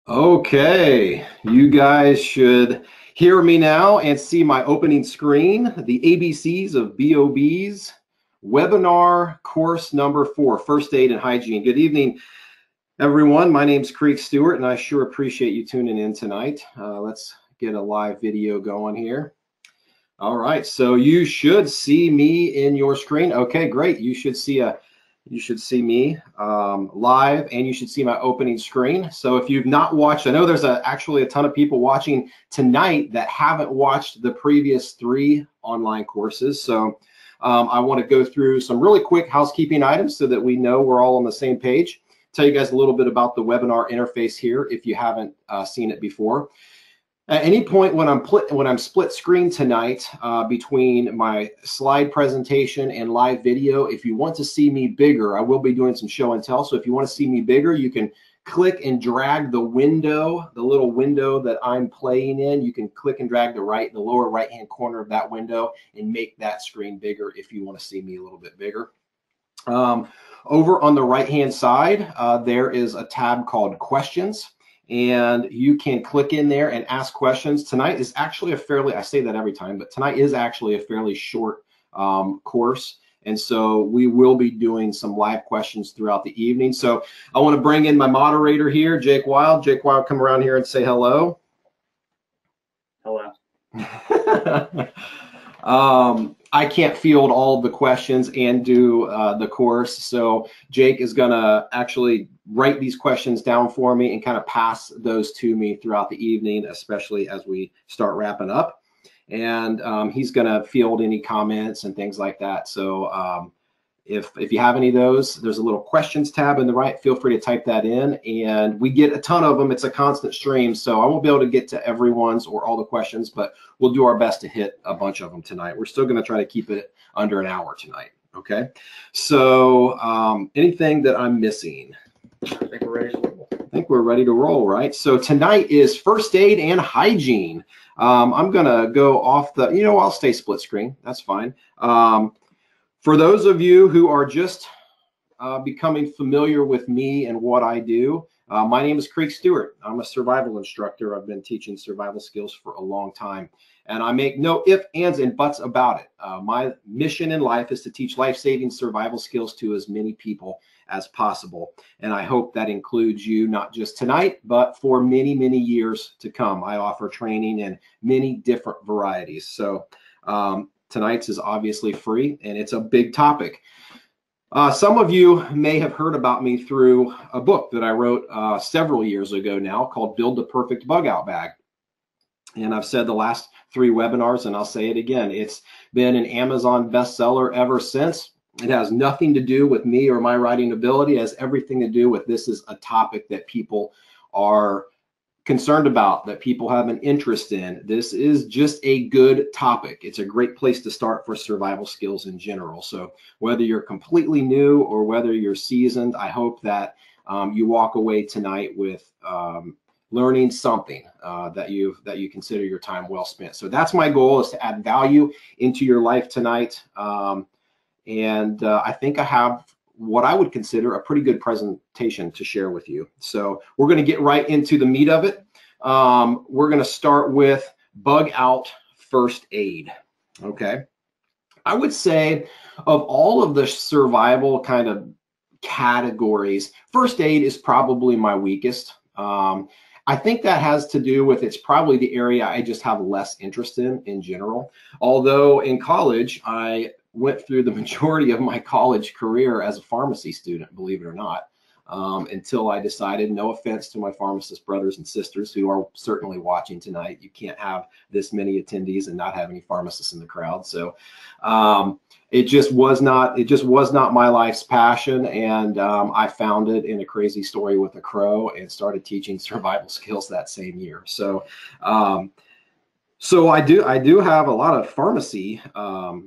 Okay, you guys should hear me now and see my opening screen, the ABCs of BOBs, webinar course number 4, First Aid and Hygiene. Good evening, everyone. My name's Stewart, and I sure appreciate you tuning in tonight. Let's get a live video going here. All right, so you should see me in your screen. Okay, great. You should see me live, and you should see my opening screen. So if you've not watched, I know there's actually a ton of people watching tonight that haven't watched the previous 3 online courses. So I want to go through some really quick housekeeping items so that we know we're all on the same page. Tell you guys a little bit about the webinar interface here if you haven't seen it before. At any point when I'm split screen tonight between my slide presentation and live video, if you want to see me bigger, I will be doing some show and tell. So if you want to see me bigger, you can click and drag the window, the little window that I'm playing in. You can click and drag the lower right-hand corner of that window and make that screen bigger if you want to see me a little bit bigger. Over on the right-hand side, there is a tab called Questions. And you can click in there and ask questions. Tonight is actually I say that every time, but tonight is actually a fairly short course. And so we will be doing some live questions throughout the evening. So I want to bring in my moderator here, Jake Wild. Jake Wild, come around here and say hello. Hello. I can't field all of the questions and do the course. So Jake is going to actually write these questions down for me and kind of pass those to me throughout the evening, especially as we start wrapping up. And he's going to field any comments and things like that. So if you have any of those, there's a little questions tab in the right. Feel free to type that in. And we get a ton of them. It's a constant stream. So I won't be able to get to everyone's or all the questions, but we'll do our best to hit a bunch of them tonight. We're still going to try to keep it under an hour tonight. Okay. So anything that I'm missing? I think we're ready to roll. I think we're ready to roll, right? So tonight is first aid and hygiene. I'm going to go off I'll stay split screen. That's fine. For those of you who are just becoming familiar with me and what I do, my name is Stewart. I'm a survival instructor. I've been teaching survival skills for a long time, and I make no ifs, ands, and buts about it. My mission in life is to teach life-saving survival skills to as many people as possible, and I hope that includes you, not just tonight, but for many, many years to come. I offer training in many different varieties. So tonight's is obviously free, and it's a big topic. Some of you may have heard about me through a book that I wrote several years ago now called Build the Perfect Bug Out Bag. And I've said the last 3 webinars, and I'll say it again. It's been an Amazon bestseller ever since. It has nothing to do with me or my writing ability. It has everything to do with this is a topic that people are concerned about, that people have an interest in. This is just a good topic. It's a great place to start for survival skills in general. So whether you're completely new or whether you're seasoned, I hope that you walk away tonight with learning something that you consider your time well spent. So that's my goal, is to add value into your life tonight. And I think I have what I would consider a pretty good presentation to share with you. So we're going to get right into the meat of it. We're going to start with bug out first aid. Okay. I would say of all of the survival kind of categories, first aid is probably my weakest. I think that has to do with it's probably the area I just have less interest in general. Although in college, I went through the majority of my college career as a pharmacy student, believe it or not, until I decided, no offense to my pharmacist brothers and sisters who are certainly watching tonight, you can't have this many attendees and not have any pharmacists in the crowd. So it just was not my life's passion, and I found it in a crazy story with a crow and started teaching survival skills that same year. So so I do have a lot of pharmacy, no,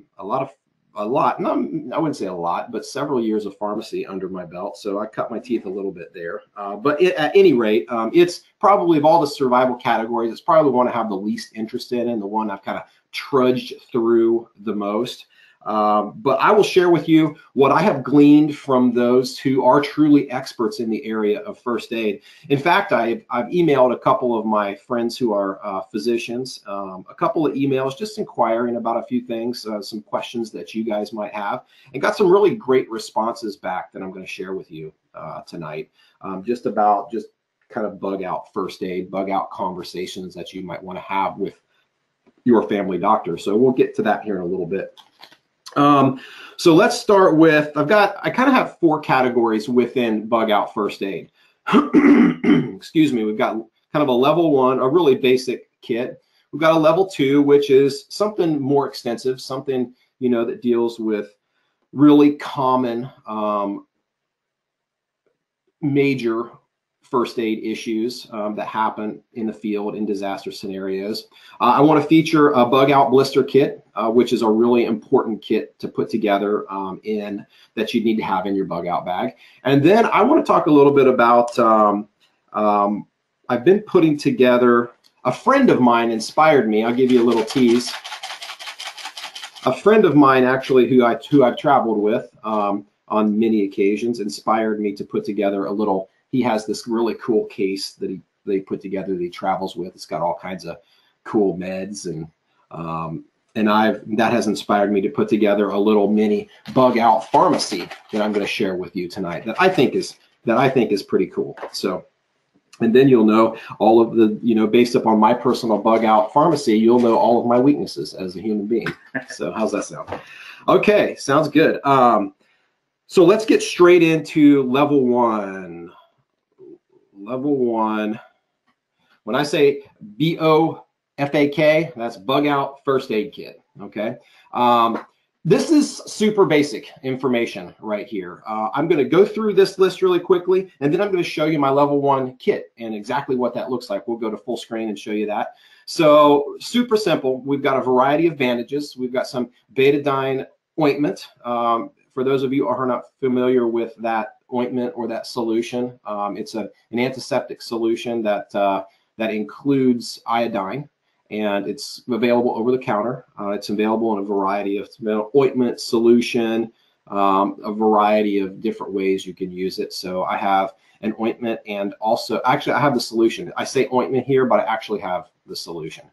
I wouldn't say a lot, but several years of pharmacy under my belt. So I cut my teeth a little bit there. But at any rate, it's probably, of all the survival categories, it's probably the one I have the least interest in and the one I've kind of trudged through the most. But I will share with you what I have gleaned from those who are truly experts in the area of first aid. In fact, I've emailed a couple of my friends who are physicians, a couple of emails just inquiring about a few things, some questions that you guys might have, and got some really great responses back that I'm going to share with you tonight, just kind of bug out first aid, bug out conversations that you might want to have with your family doctor. So we'll get to that here in a little bit. So let's start with, I kind of have 4 categories within bug out first aid. Excuse me. We've got kind of a level 1, a really basic kit. We've got a level 2, which is something more extensive, something, you know, that deals with really common, major first aid issues that happen in the field in disaster scenarios. I want to feature a bug out blister kit, which is a really important kit to put together that you need to have in your bug out bag. And then I want to talk a little bit about, I've been putting together, a friend of mine inspired me. I'll give you a little tease. A friend of mine actually who I've traveled with on many occasions inspired me to put together a little. He has this really cool case that they put together that he travels with. It's got all kinds of cool meds, and that has inspired me to put together a little mini bug out pharmacy that I'm going to share with you tonight. That I think is pretty cool. So, and then you'll know all of the, you know, based upon my personal bug out pharmacy, you'll know all of my weaknesses as a human being. So how's that sound? Okay, sounds good. So let's get straight into level 1. Level 1, when I say BOFAK, that's bug out first aid kit, okay? This is super basic information right here. I'm going to go through this list really quickly, and then I'm going to show you my level 1 kit and exactly what that looks like. We'll go to full screen and show you that. So super simple. We've got a variety of bandages. We've got some betadine ointment. For those of you who are not familiar with that ointment or that solution, it's an antiseptic solution that includes iodine, and it's available over the counter. It's available in a variety of ointment, solution, a variety of different ways you can use it. So I have an ointment, and also actually I have the solution. I say ointment here, but I actually have the solution.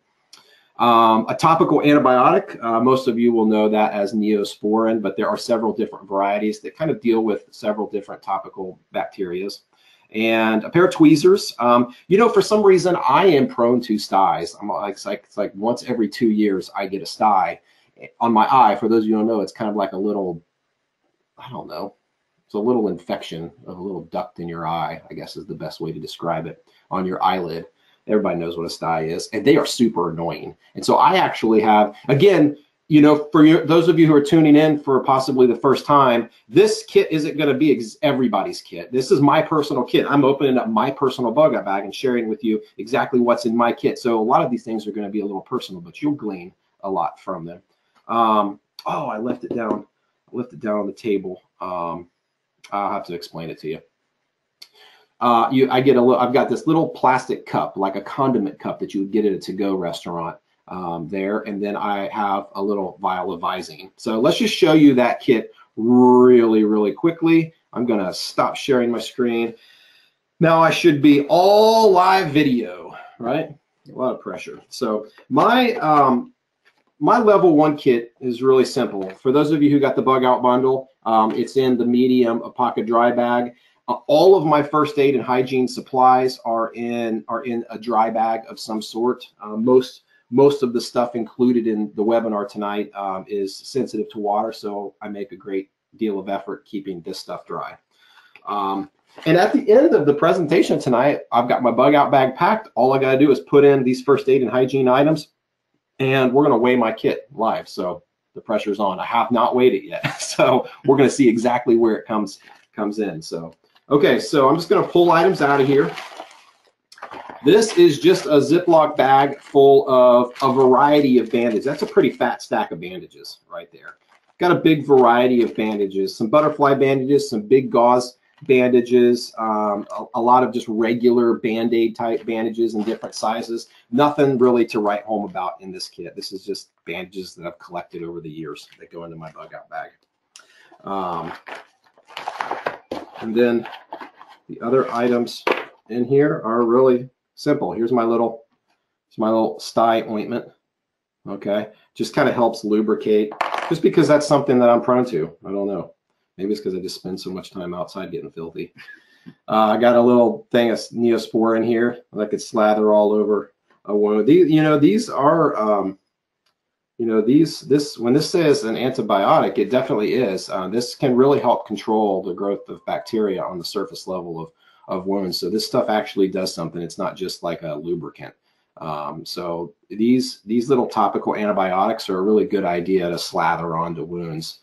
A topical antibiotic, most of you will know that as Neosporin, but there are several different varieties that kind of deal with several different topical bacterias. And a pair of tweezers. You know, for some reason, I am prone to styes. It's like once every 2 years, I get a stye on my eye. For those of you who don't know, it's kind of like a little, I don't know, it's a little infection of a little duct in your eye, I guess is the best way to describe it, on your eyelid. Everybody knows what a stye is, and they are super annoying. And so I actually have, again, you know, for those of you who are tuning in for possibly the first time, this kit isn't going to be everybody's kit. This is my personal kit. I'm opening up my personal bug out bag and sharing with you exactly what's in my kit. So a lot of these things are going to be a little personal, but you'll glean a lot from them. Oh, I left it down. I left it down on the table. I'll have to explain it to you. I've got this little plastic cup, like a condiment cup that you would get at a to-go restaurant there. And then I have a little vial of Visine. So let's just show you that kit really, really quickly. I'm going to stop sharing my screen. Now I should be all live video, right? A lot of pressure. So my level 1 kit is really simple. For those of you who got the bug out bundle, it's in the medium Apoca dry bag. All of my first aid and hygiene supplies are in a dry bag of some sort. Most of the stuff included in the webinar tonight is sensitive to water, so I make a great deal of effort keeping this stuff dry. And at the end of the presentation tonight, I've got my bug out bag packed. All I got to do is put in these first aid and hygiene items, and we're going to weigh my kit live. So the pressure's on. I have not weighed it yet, so we're going to see exactly where it comes in. So. Okay, so I'm just going to pull items out of here. This is just a Ziploc bag full of a variety of bandages. That's a pretty fat stack of bandages right there. Got a big variety of bandages, some butterfly bandages, some big gauze bandages, a lot of just regular Band-Aid type bandages in different sizes. Nothing really to write home about in this kit. This is just bandages that I've collected over the years that go into my bug out bag. And then the other items in here are really simple. Here's my little sty ointment. Okay, just kind of helps lubricate, just because that's something that I'm prone to. I don't know. Maybe it's because I just spend so much time outside getting filthy. I got a little thing of Neospore in here that I could slather all over a wound. These are, when this says an antibiotic, it definitely is. This can really help control the growth of bacteria on the surface level of wounds. So this stuff actually does something. It's not just like a lubricant. So these little topical antibiotics are a really good idea to slather onto wounds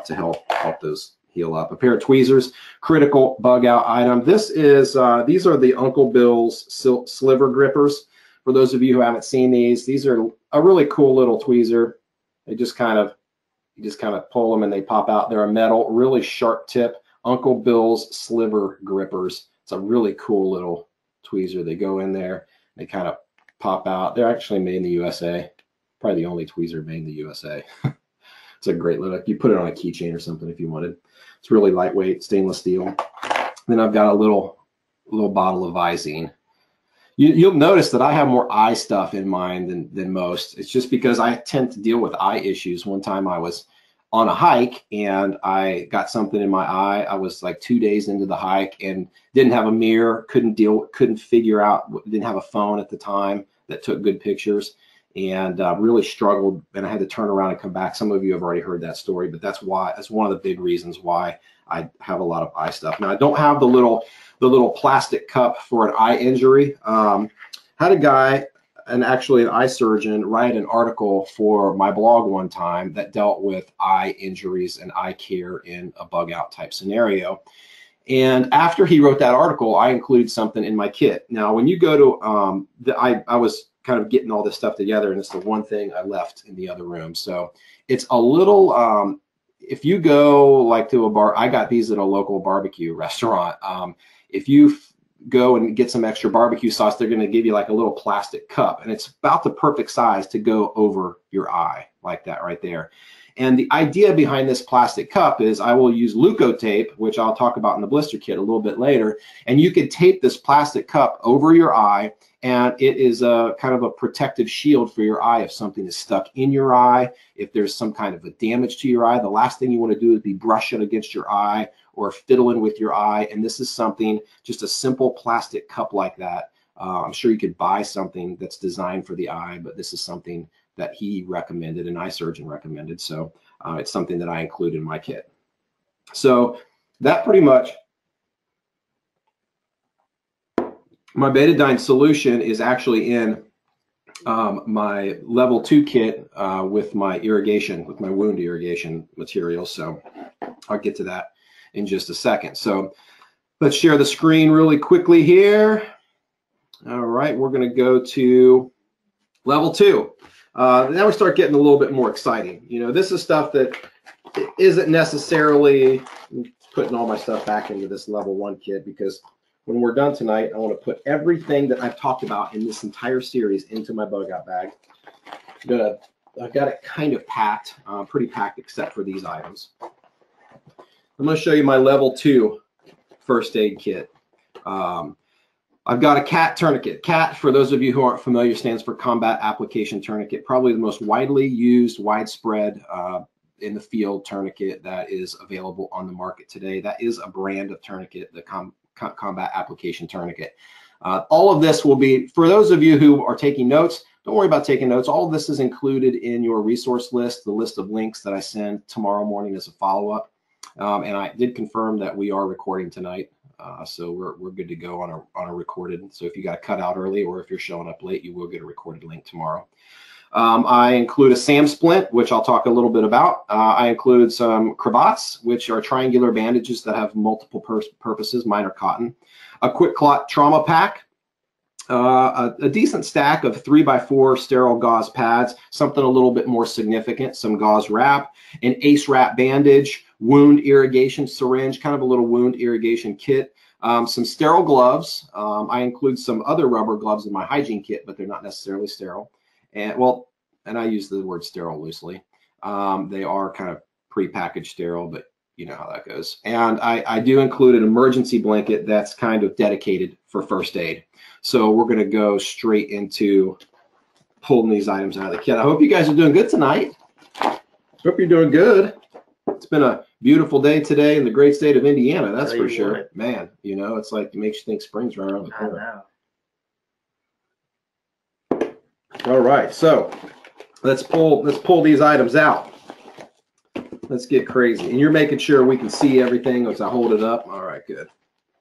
to help those heal up. A pair of tweezers, critical bug out item. This is these are the Uncle Bill's sliver grippers. For those of you who haven't seen these are a really cool little tweezer. They you just kind of pull them and they pop out. They're a metal, really sharp tip. Uncle Bill's sliver grippers. It's a really cool little tweezer. They go in there. They kind of pop out. They're actually made in the USA. Probably the only tweezer made in the USA. It's a great little, you put it on a keychain or something if you wanted. It's really lightweight, stainless steel. Then I've got a little bottle of Hygiene. You'll notice that I have more eye stuff in mine than most. It's just because I tend to deal with eye issues. One time I was on a hike and I got something in my eye. I was like 2 days into the hike and didn't have a mirror, couldn't figure out, didn't have a phone at the time that took good pictures, and really struggled, and I had to turn around and come back. Some of you have already heard that story, but that's one of the big reasons why I have a lot of eye stuff. Now I don't have the little plastic cup for an eye injury. Had a guy, and actually an eye surgeon, write an article for my blog one time that dealt with eye injuries and eye care in a bug out type scenario. And after he wrote that article, I included something in my kit. Now, when you go to, I was kind of getting all this stuff together, and it's the one thing I left in the other room. So it's a little, if you go like to a bar, I got these at a local barbecue restaurant. If you go and get some extra barbecue sauce, they're going to give you like a little plastic cup, and it's about the perfect size to go over your eye like that right there. And the idea behind this plastic cup is I will use Leukotape, which I'll talk about in the blister kit a little bit later, and you could tape this plastic cup over your eye, and it is a kind of a protective shield for your eye if something is stuck in your eye, if there's some kind of a damage to your eye. The last thing you want to do is be brushing against your eye or fiddling with your eye, and this is something, just a simple plastic cup like that. I'm sure you could buy something that's designed for the eye, but this is something that he recommended, an eye surgeon recommended. So it's something that I include in my kit. So that pretty much, my betadine solution is actually in my level 2 kit with my wound irrigation materials. So I'll get to that in just a second. So let's share the screen really quickly here. All right, we're going to go to level 2. Now we start getting a little bit more exciting. You know, this is stuff that isn't necessarily putting all my stuff back into this level 1 kit, because when we're done tonight, I want to put everything that I've talked about in this entire series into my bug out bag. I've got it kind of packed, pretty packed except for these items. I'm going to show you my level 2 first aid kit. I've got a CAT tourniquet. CAT, for those of you who aren't familiar, stands for Combat Application Tourniquet. Probably the most widely used, widespread in the field tourniquet that is available on the market today. That is a brand of tourniquet, the Combat Application Tourniquet. All of this will be, for those of you who are taking notes, don't worry about taking notes. All of this is included in your resource list, the list of links that I send tomorrow morning as a follow-up. And I did confirm that we are recording tonight. So we're good to go on a recorded. So if you got cut out early, or if you're showing up late, you will get a recorded link tomorrow. I include a SAM splint, which I'll talk a little bit about. I include some cravats, which are triangular bandages that have multiple purposes. Mine are cotton. A quick clot trauma pack. a decent stack of 3x4 sterile gauze pads, something a little bit more significant, some gauze wrap, an ACE wrap bandage, wound irrigation syringe, kind of a little wound irrigation kit, some sterile gloves. I include some other rubber gloves in my hygiene kit, but they're not necessarily sterile. And well, and I use the word sterile loosely. They are kind of prepackaged sterile, but you know how that goes. And I do include an emergency blanket that's kind of dedicated for first aid. So we're going to go straight into pulling these items out of the kit. I hope you guys are doing good tonight. Hope you're doing good. It's been a beautiful day today in the great state of Indiana, that's for sure. Man, you know, it's like, it makes you think spring's right around the corner. All right, so let's pull these items out. Let's get crazy. And you're making sure we can see everything as I hold it up. All right, good.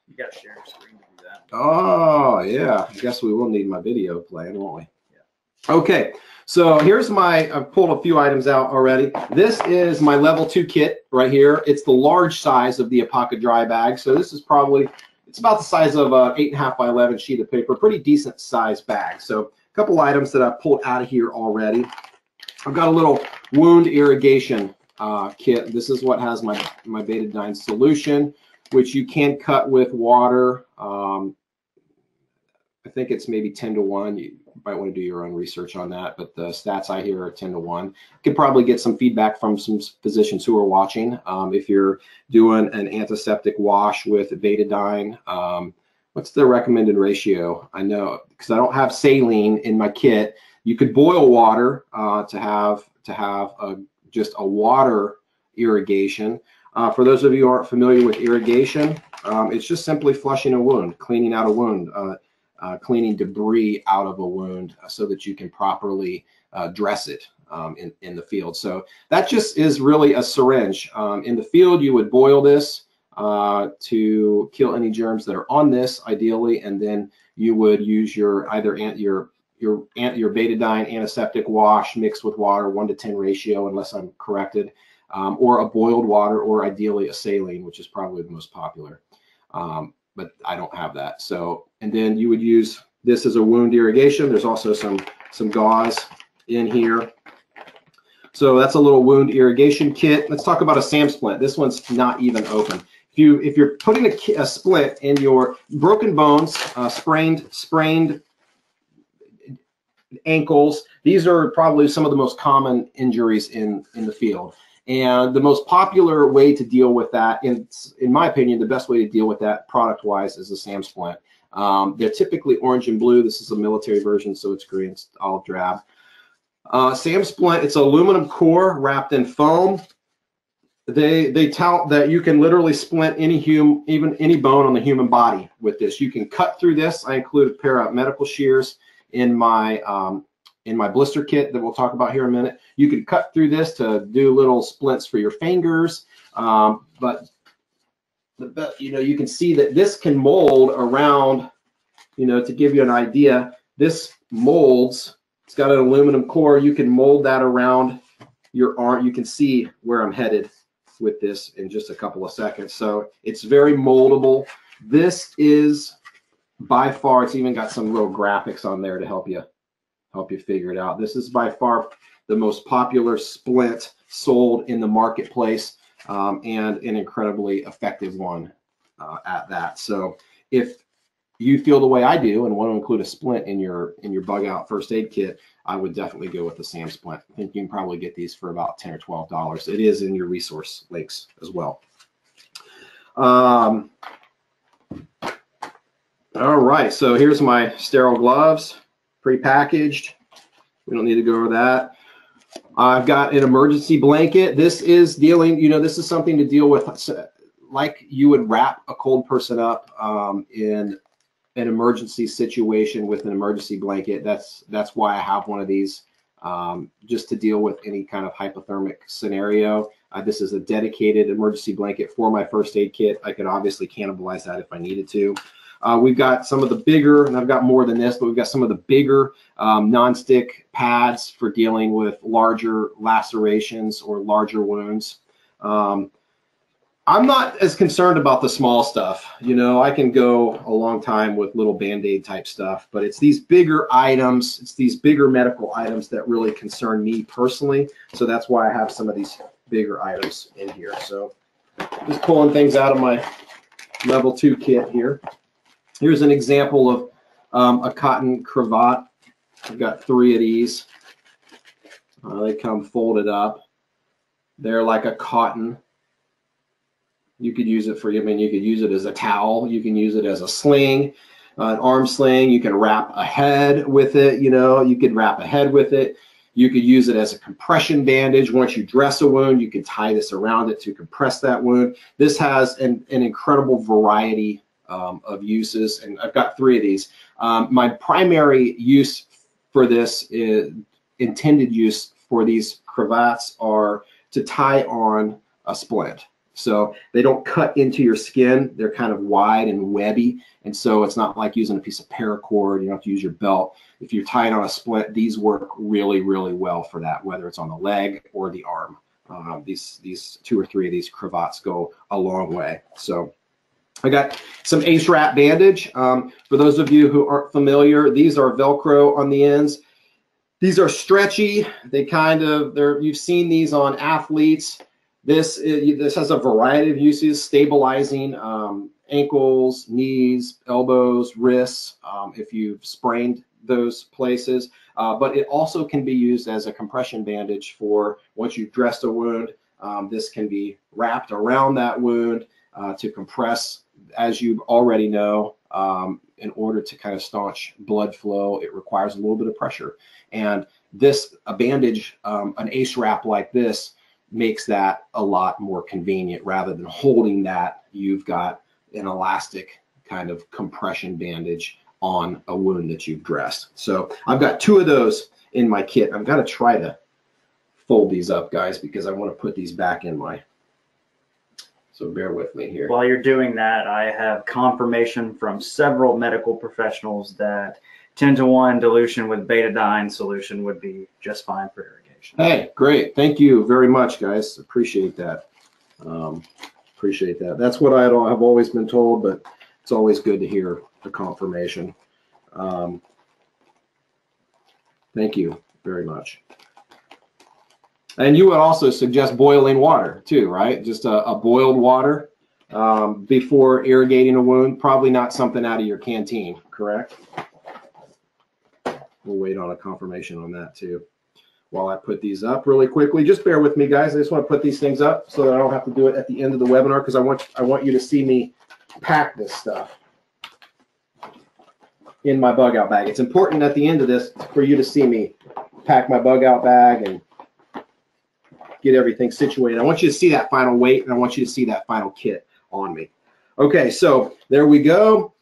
You got to share your screen to do that. Oh, yeah. I guess we will need my video playing, won't we? Yeah. Okay, so here's I've pulled a few items out already. This is my level 2 kit right here. It's the large size of the Apoca dry bag. So this is probably, it's about the size of a 8.5 by 11 sheet of paper, pretty decent size bag. So a couple items that I've pulled out of here already. I've got a little wound irrigation kit. This is what has my betadine solution, which you can cut with water. I think it's maybe 10 to 1. You might want to do your own research on that, but the stats I hear are 10 to 1. You could probably get some feedback from some physicians who are watching. If you're doing an antiseptic wash with betadine, what's the recommended ratio? I know, because I don't have saline in my kit. You could boil water to have just a water irrigation. For those of you who aren't familiar with irrigation, it's just simply flushing a wound, cleaning out a wound, cleaning debris out of a wound so that you can properly dress it in the field. So that just is really a syringe. In the field, you would boil this to kill any germs that are on this, ideally, and then you would use your betadine antiseptic wash mixed with water, 1-to-10 ratio, unless I'm corrected, or a boiled water, or ideally a saline, which is probably the most popular. But I don't have that. So, and then you would use this as a wound irrigation. There's also some gauze in here. So that's a little wound irrigation kit. Let's talk about a SAM splint. This one's not even open. If you're putting a splint in your broken bones, sprained ankles, these are probably some of the most common injuries in the field. And the most popular way to deal with that, in my opinion, the best way to deal with that product-wise is a SAM splint. They're typically orange and blue. This is a military version, so it's green, it's olive drab. SAM splint, it's aluminum core wrapped in foam. They tout that you can literally splint even any bone on the human body with this. You can cut through this. I include a pair of medical shears in my blister kit that we'll talk about here in a minute. You can cut through this to do little splints for your fingers, but you know, you can see that this can mold around, you know, to give you an idea, this molds, it's got an aluminum core. You can mold that around your arm. You can see where I'm headed with this in just a couple of seconds. So it's very moldable. This is by far, it's even got some little graphics on there to help you figure it out. This is by far the most popular splint sold in the marketplace, and an incredibly effective one at that. So if you feel the way I do and want to include a splint in your bug out first aid kit, I would definitely go with the SAM splint. I think you can probably get these for about $10 or $12. It is in your resource links as well. All right, so here's my sterile gloves, pre-packaged. We don't need to go over that. I've got an emergency blanket. This is dealing, you know, this is something to deal with, like you would wrap a cold person up in an emergency situation with an emergency blanket. That's why I have one of these, just to deal with any kind of hypothermic scenario. This is a dedicated emergency blanket for my first aid kit. I could obviously cannibalize that if I needed to. We've got some of the bigger, and I've got more than this, but we've got some of the bigger non-stick pads for dealing with larger lacerations or larger wounds. I'm not as concerned about the small stuff. You know, I can go a long time with little Band-Aid type stuff, but it's these bigger items, it's these bigger medical items that really concern me personally. So that's why I have some of these bigger items in here. So just pulling things out of my level 2 kit here. Here's an example of a cotton cravat. I've got 3 of these. They come folded up. They're like a cotton. You could use it for, I mean, you could use it as a towel. You can use it as a sling, an arm sling. You can wrap a head with it. You know, you could wrap a head with it. You could use it as a compression bandage. Once you dress a wound, you can tie this around it to compress that wound. This has an incredible variety of uses, and I've got 3 of these. My primary use for this is intended use for these cravats are to tie on a splint. So they don't cut into your skin. They're kind of wide and webby. And so it's not like using a piece of paracord. You don't have to use your belt. If you're tying on a splint, these work really, really well for that, whether it's on the leg or the arm. These 2 or 3 of these cravats go a long way. So I got some Ace Wrap bandage. For those of you who aren't familiar, these are Velcro on the ends. These are stretchy. They kind of, you've seen these on athletes. This has a variety of uses, stabilizing ankles, knees, elbows, wrists, if you've sprained those places. But it also can be used as a compression bandage for once you've dressed a wound. This can be wrapped around that wound to compress, as you already know, in order to kind of staunch blood flow. It requires a little bit of pressure. And a bandage, an Ace Wrap like this, makes that a lot more convenient. Rather than holding that, you've got an elastic kind of compression bandage on a wound that you've dressed. So I've got 2 of those in my kit. I've got to try to fold these up, guys, because I want to put these back in my, so bear with me here. While you're doing that, I have confirmation from several medical professionals that 10-to-1 dilution with betadine solution would be just fine for irrigation. Hey, great. Thank you very much, guys. Appreciate that. Appreciate that. That's what I've always been told, but it's always good to hear the confirmation. Thank you very much. And you would also suggest boiling water too, right? Just a boiled water before irrigating a wound. Probably not something out of your canteen, correct? We'll wait on a confirmation on that too. While I put these up really quickly, just bear with me, guys. I just want to put these things up so that I don't have to do it at the end of the webinar, because I want you to see me pack this stuff in my bug out bag. It's important at the end of this for you to see me pack my bug out bag and get everything situated. I want you to see that final weight, and I want you to see that final kit on me. Okay, so there we go.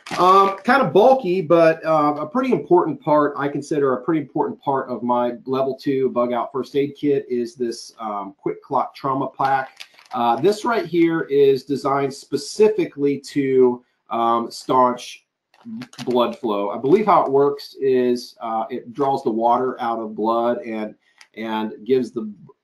Kind of bulky, but a pretty important part, I consider a pretty important part of my level 2 bug out first aid kit is this quick clot trauma pack. This right here is designed specifically to staunch blood flow. I believe how it works is it draws the water out of blood and gives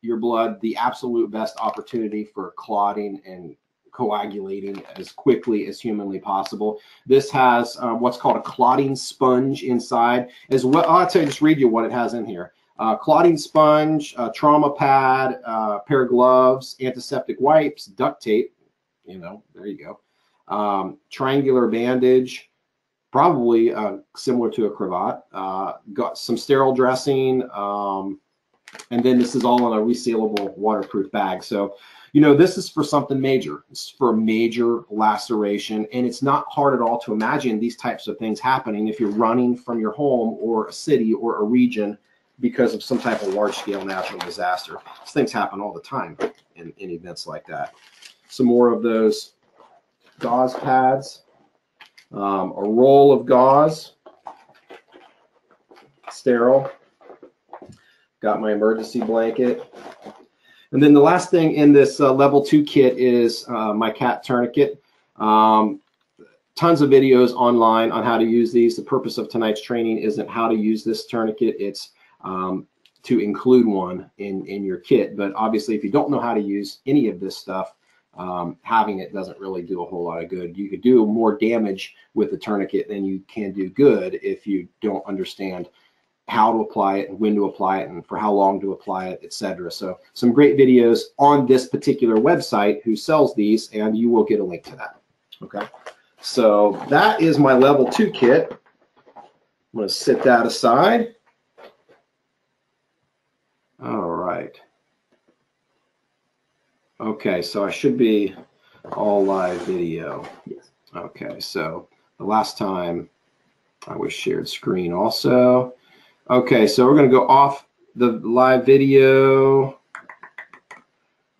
your blood the absolute best opportunity for clotting and coagulating as quickly as humanly possible. This has what's called a clotting sponge inside as well. I'll tell you, just read you what it has in here. Clotting sponge, trauma pad, pair of gloves, antiseptic wipes, duct tape, there you go. Triangular bandage, probably similar to a cravat. Got some sterile dressing, and then this is all in a resealable waterproof bag. So this is for something major. It's for a major laceration, and it's not hard at all to imagine these types of things happening if you're running from your home or a city or a region because of some type of large-scale natural disaster. These things happen all the time in events like that. Some more of those gauze pads, a roll of gauze, sterile. Got my emergency blanket. And then the last thing in this level 2 kit is my cat tourniquet. Tons of videos online on how to use these. The purpose of tonight's training isn't how to use this tourniquet. It's to include one in your kit. But obviously, if you don't know how to use any of this stuff, having it doesn't really do a whole lot of good. You could do more damage with the tourniquet than you can do good if you don't understand how to apply it and when to apply it and for how long to apply it, etc. So some great videos on this particular website who sells these, and you will get a link to that. Okay, so that is my level 2 kit. I'm going to set that aside. All right. Okay, so I should be all live video. Yes. Okay, so the last time I was shared screen also. Okay, so we're going to go off the live video.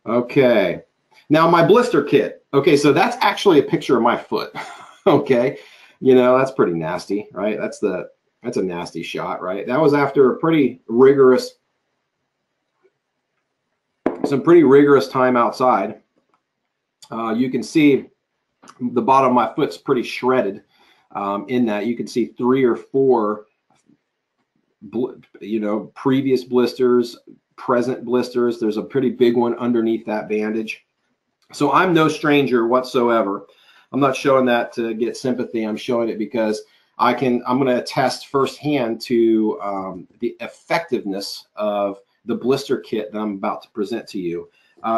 Okay, now my blister kit. Okay, so that's actually a picture of my foot. Okay, you know, that's pretty nasty, right? That's a nasty shot, right? That was after a pretty rigorous, some pretty rigorous time outside. You can see the bottom of my foot's pretty shredded. In that, you can see 3 or 4 previous blisters, present blisters. There's a pretty big one underneath that bandage. So I'm no stranger whatsoever. I'm not showing that to get sympathy. I'm showing it because I'm going to attest firsthand to the effectiveness of the blister kit that I'm about to present to you.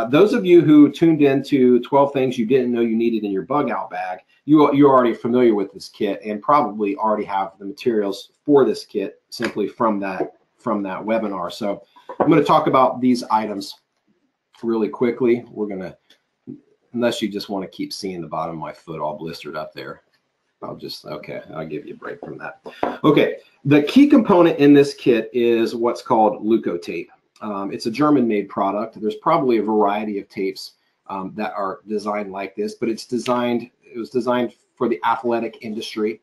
Those of you who tuned into 12 things you didn't know you needed in your bug out bag, you're already familiar with this kit and probably already have the materials for this kit simply from that webinar. So I'm going to talk about these items really quickly. We're going to, unless you just want to keep seeing the bottom of my foot all blistered up there, I'll give you a break from that. Okay, the key component in this kit is what's called Leukotape. It's a German-made product. There's probably a variety of tapes that are designed like this, but it was designed for the athletic industry.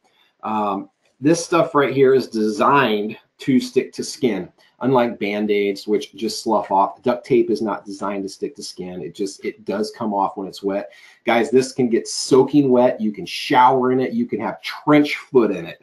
This stuff right here is designed to stick to skin, unlike Band-Aids, which just slough off. Duct tape is not designed to stick to skin. It does come off when it's wet. Guys, this can get soaking wet. You can shower in it. You can have trench foot in it,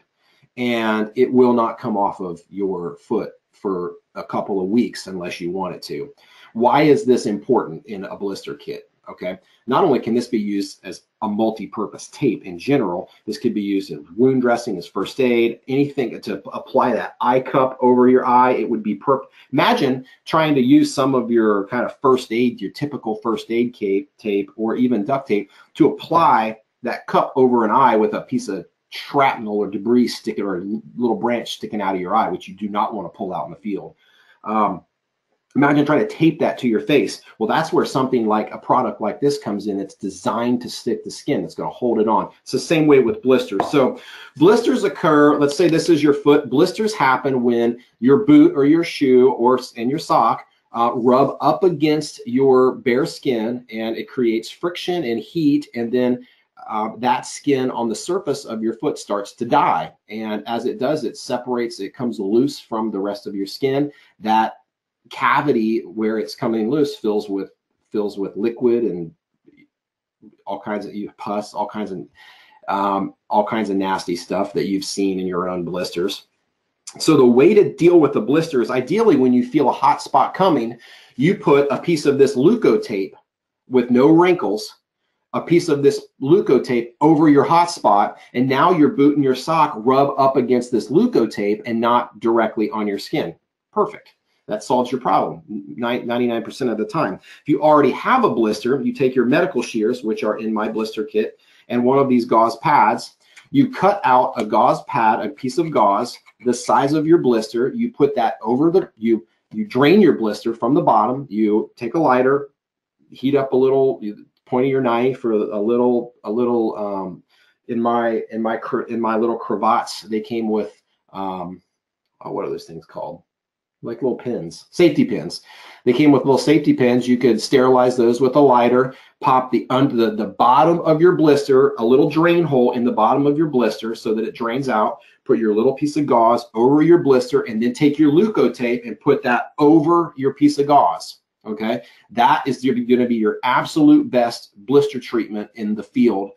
and it will not come off of your foot for a couple of weeks unless you want it to. Why is this important in a blister kit? Okay, not only can this be used as a multi-purpose tape in general, this could be used in wound dressing, as first aid, anything to apply that eye cup over your eye. It would be perfect. Imagine trying to use some of your kind of first aid, your typical first aid tape or even duct tape to apply that cup over an eye with a piece of shrapnel or debris sticking or a little branch sticking out of your eye, which you do not want to pull out in the field. Imagine trying to tape that to your face. Well, that's where something like a product like this comes in. It's designed to stick to skin. It's going to hold it on. It's the same way with blisters. So blisters occur, let's say this is your foot. Blisters happen when your boot or your shoe and your sock rub up against your bare skin, and it creates friction and heat, and then that skin on the surface of your foot starts to die. And as it does, it separates, it comes loose from the rest of your skin. That cavity where it's coming loose fills with liquid and all kinds of pus, all kinds of nasty stuff that you've seen in your own blisters. So the way to deal with the blister is, ideally when you feel a hot spot coming, you put a piece of this Leukotape with no wrinkles, a piece of this Leukotape over your hot spot, and now your boot and your sock rub up against this Leukotape and not directly on your skin. Perfect. That solves your problem 99% of the time. If you already have a blister, you take your medical shears, which are in my blister kit, and one of these gauze pads. You cut out a gauze pad, a piece of gauze, the size of your blister. You put that over you drain your blister from the bottom. You take a lighter, heat up a little, point of your knife or a little. In my little cravats, they came with what are those things called? Like little pins, safety pins. They came with little safety pins. You could sterilize those with a lighter, pop under the bottom of your blister, a little drain hole in the bottom of your blister so that it drains out. Put your little piece of gauze over your blister, and then take your Leukotape and put that over your piece of gauze. Okay, that is going to be your absolute best blister treatment in the field.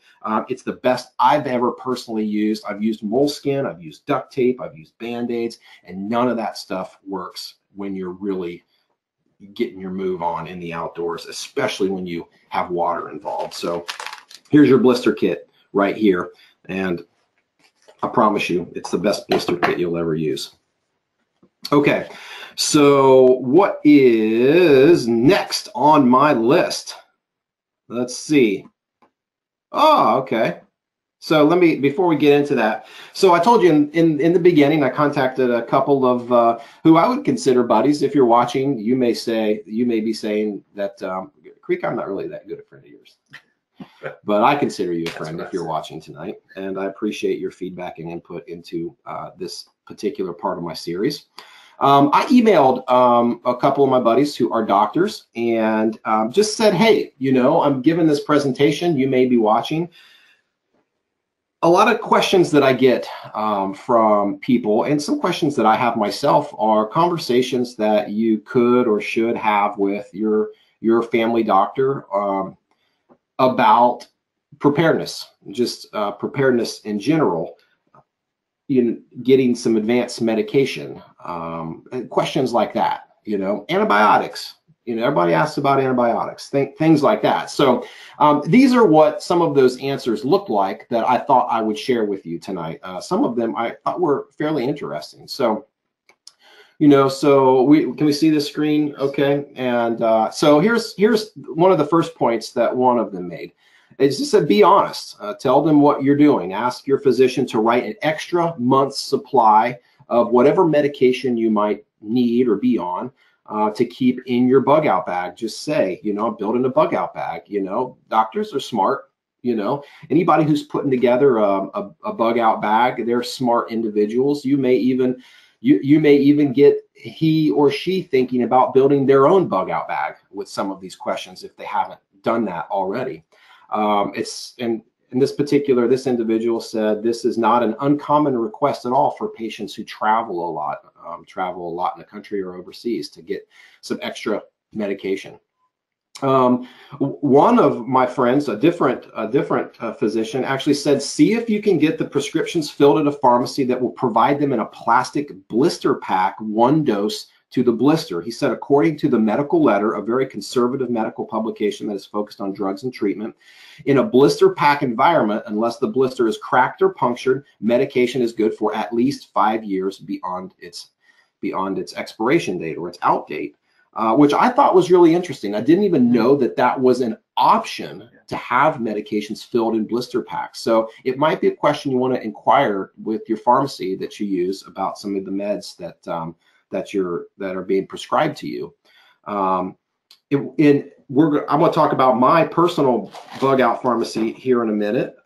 It's the best I've ever personally used. I've used moleskin, I've used duct tape, I've used Band-Aids, and none of that stuff works when you're really getting your move on in the outdoors, especially when you have water involved. So here's your blister kit right here. And I promise you, it's the best blister kit you'll ever use. Okay, so what is next on my list? Let's see. Oh, okay. So let me, before we get into that, so I told you in the beginning, I contacted a couple of who I would consider buddies. If you're watching, you may be saying that, Creek, I'm not really that good a friend of yours, but I consider you a friend if you're watching tonight, and I appreciate your feedback and input into this particular part of my series. I emailed a couple of my buddies who are doctors and just said, hey, you know, I'm giving this presentation, you may be watching. A lot of questions that I get from people, and some questions that I have myself, are conversations that you could or should have with your family doctor about preparedness, just preparedness in general, getting some advanced medication, and questions like that, you know, antibiotics. You know, everybody asks about antibiotics, things like that. So these are what some of those answers look like that I thought I would share with you tonight. Some of them I thought were fairly interesting. So, you know, so can we see the screen? Okay. And so here's one of the first points that one of them made. It's just said, be honest. Tell them what you're doing. Ask your physician to write an extra month's supply of whatever medication you might need or be on. To keep in your bug out bag. Just say, you know, I'm building a bug out bag. You know, doctors are smart. You know, anybody who's putting together a bug out bag, they're smart individuals. You may even get he or she thinking about building their own bug out bag with some of these questions if they haven't done that already. This individual said this is not an uncommon request at all for patients who travel a lot in the country or overseas to get some extra medication. One of my friends, a different physician, actually said, see if you can get the prescriptions filled at a pharmacy that will provide them in a plastic blister pack, 1 dose to the blister. He said, according to the medical letter, a very conservative medical publication that is focused on drugs and treatment, in a blister pack environment, unless the blister is cracked or punctured, medication is good for at least 5 years beyond its expiration date or its out date, which I thought was really interesting. I didn't even know that was an option to have medications filled in blister packs. So it might be a question you want to inquire with your pharmacy that you use about some of the meds that are being prescribed to you. I'm going to talk about my personal bug out pharmacy here in a minute.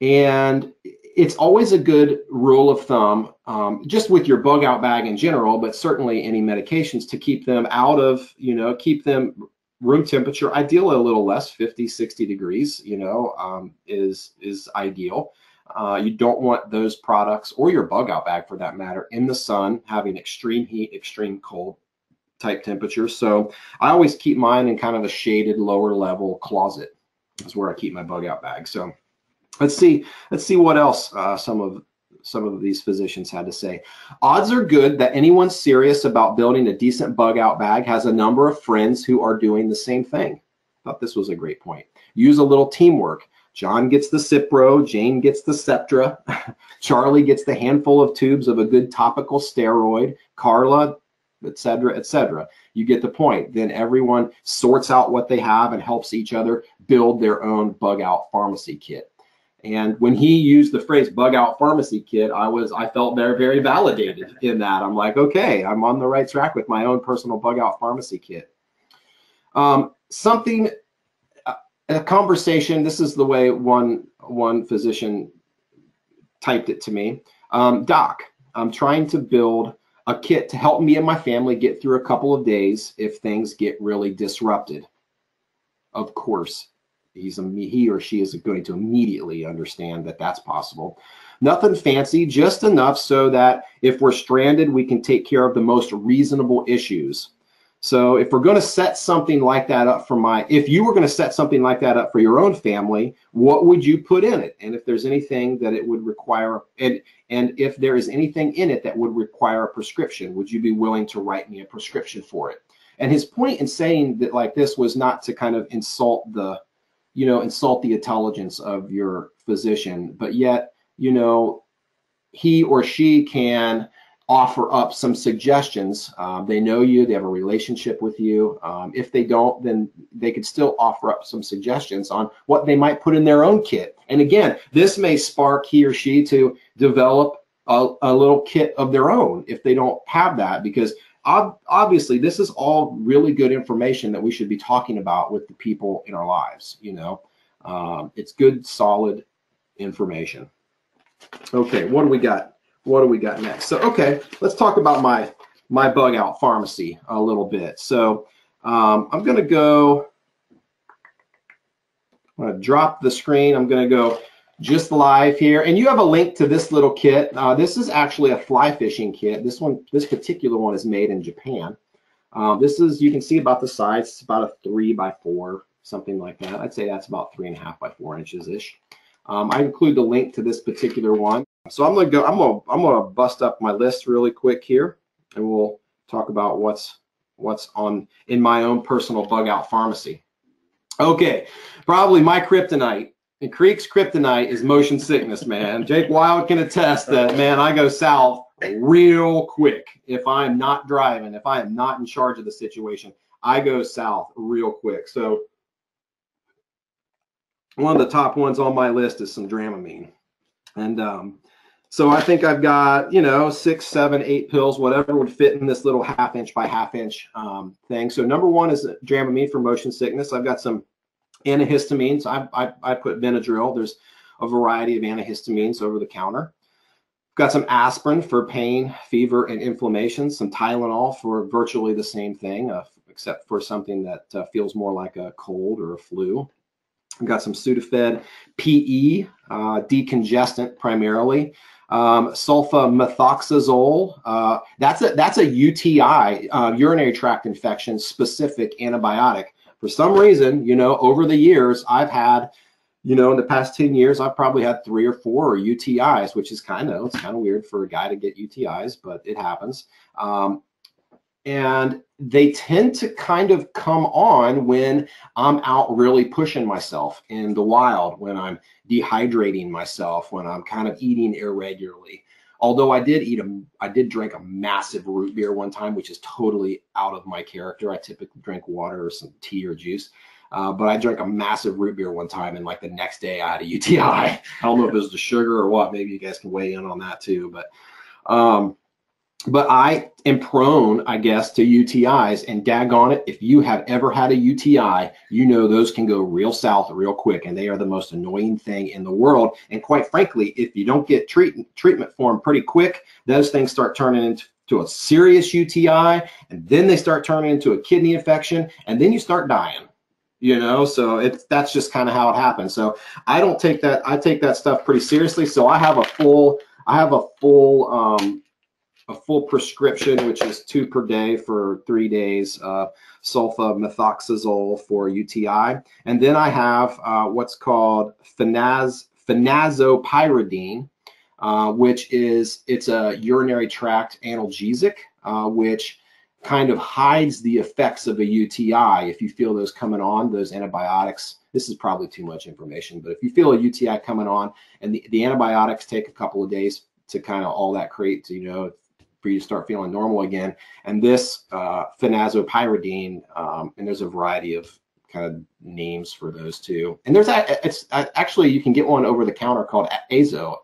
And it's always a good rule of thumb, just with your bug out bag in general, but certainly any medications, to keep them out of, you know, keep them room temperature, ideally a little less, 50, 60 degrees, you know, is ideal. You don't want those products, or your bug out bag for that matter, in the sun, having extreme heat, extreme cold type temperatures. So I always keep mine in kind of a shaded lower level closet. That's where I keep my bug out bag. So let's see what else some of these physicians had to say. Odds are good that anyone serious about building a decent bug out bag has a number of friends who are doing the same thing. Thought this was a great point. Use a little teamwork. John gets the Cipro, Jane gets the Septra, Charlie gets the handful of tubes of a good topical steroid, Carla, etc., etc. You get the point. Then everyone sorts out what they have and helps each other build their own bug out pharmacy kit. And when he used the phrase bug out pharmacy kit, I felt very, very validated in that. I'm like, okay, I'm on the right track with my own personal bug out pharmacy kit. A conversation, this is the way one physician typed it to me. Doc, I'm trying to build a kit to help me and my family get through a couple of days if things get really disrupted. Of course, he or she is going to immediately understand that that's possible. Nothing fancy, just enough so that if we're stranded, we can take care of the most reasonable issues. So if we're going to set something like that up if you were going to set something like that up for your own family, what would you put in it? And if there's anything that it would require, and if there is anything in it that would require a prescription, would you be willing to write me a prescription for it? And his point in saying that like this was not to kind of insult the intelligence of your physician, but yet, he or she can offer up some suggestions. They know you, they have a relationship with you. If they don't, then they could still offer up some suggestions on what they might put in their own kit. And again, this may spark he or she to develop a little kit of their own if they don't have that, because obviously this is all really good information that we should be talking about with the people in our lives. It's good, solid information. Okay, what do we got? What do we got next? So, okay, let's talk about my bug out pharmacy a little bit. So I'm going to drop the screen. I'm going to go just live here. And you have a link to this little kit. This is actually a fly fishing kit. This particular one is made in Japan. You can see about the size. It's about a 3 by 4, something like that. I'd say that's about 3.5 by 4 inches-ish. I include the link to this particular one. So I'm gonna bust up my list really quick here, and we'll talk about what's in my own personal bug out pharmacy. Okay, probably my kryptonite. And Creek's kryptonite is motion sickness, man. Jake Wild can attest that, man, I go south real quick. If I'm not driving, if I am not in charge of the situation, I go south real quick. So one of the top ones on my list is some Dramamine. And so I think I've got, 6, 7, 8 pills, whatever would fit in this little 1/2 inch by 1/2 inch thing. So number one is Dramamine for motion sickness. I've got some antihistamines. I put Benadryl. There's a variety of antihistamines over the counter. Got some aspirin for pain, fever, and inflammation. Some Tylenol for virtually the same thing, except for something that feels more like a cold or a flu. I've got some Sudafed PE, decongestant primarily. Sulfamethoxazole. That's a UTI, urinary tract infection specific antibiotic. For some reason, over the years, I've had, in the past 10 years, I've probably had 3 or 4 UTIs, which is kind of weird for a guy to get UTIs, but it happens. And they tend to kind of come on when I'm out really pushing myself in the wild, when I'm dehydrating myself, when I'm kind of eating irregularly. Although I did drink a massive root beer one time, which is totally out of my character. I typically drink water or some tea or juice. But I drank a massive root beer one time, and like the next day I had a UTI. I don't know if it was the sugar or what. Maybe you guys can weigh in on that too. But I am prone, I guess, to UTIs, and daggone it, if you have ever had a UTI, those can go real south real quick, and they are the most annoying thing in the world. And quite frankly, if you don't get treatment for them pretty quick, those things start turning into a serious UTI, and then they start turning into a kidney infection, and then you start dying. So that's just kind of how it happens. So I take that stuff pretty seriously. So I have a full prescription, which is 2 per day for 3 days, sulfamethoxazole for UTI. And then I have what's called phenazopyridine, which it's a urinary tract analgesic, which kind of hides the effects of a UTI. If you feel those coming on, those antibiotics, this is probably too much information, but if you feel a UTI coming on and the antibiotics take a couple of days to kind of all that create, for you to start feeling normal again. And this phenazopyridine, and there's a variety of kind of names for those too. And actually you can get one over the counter called Azo,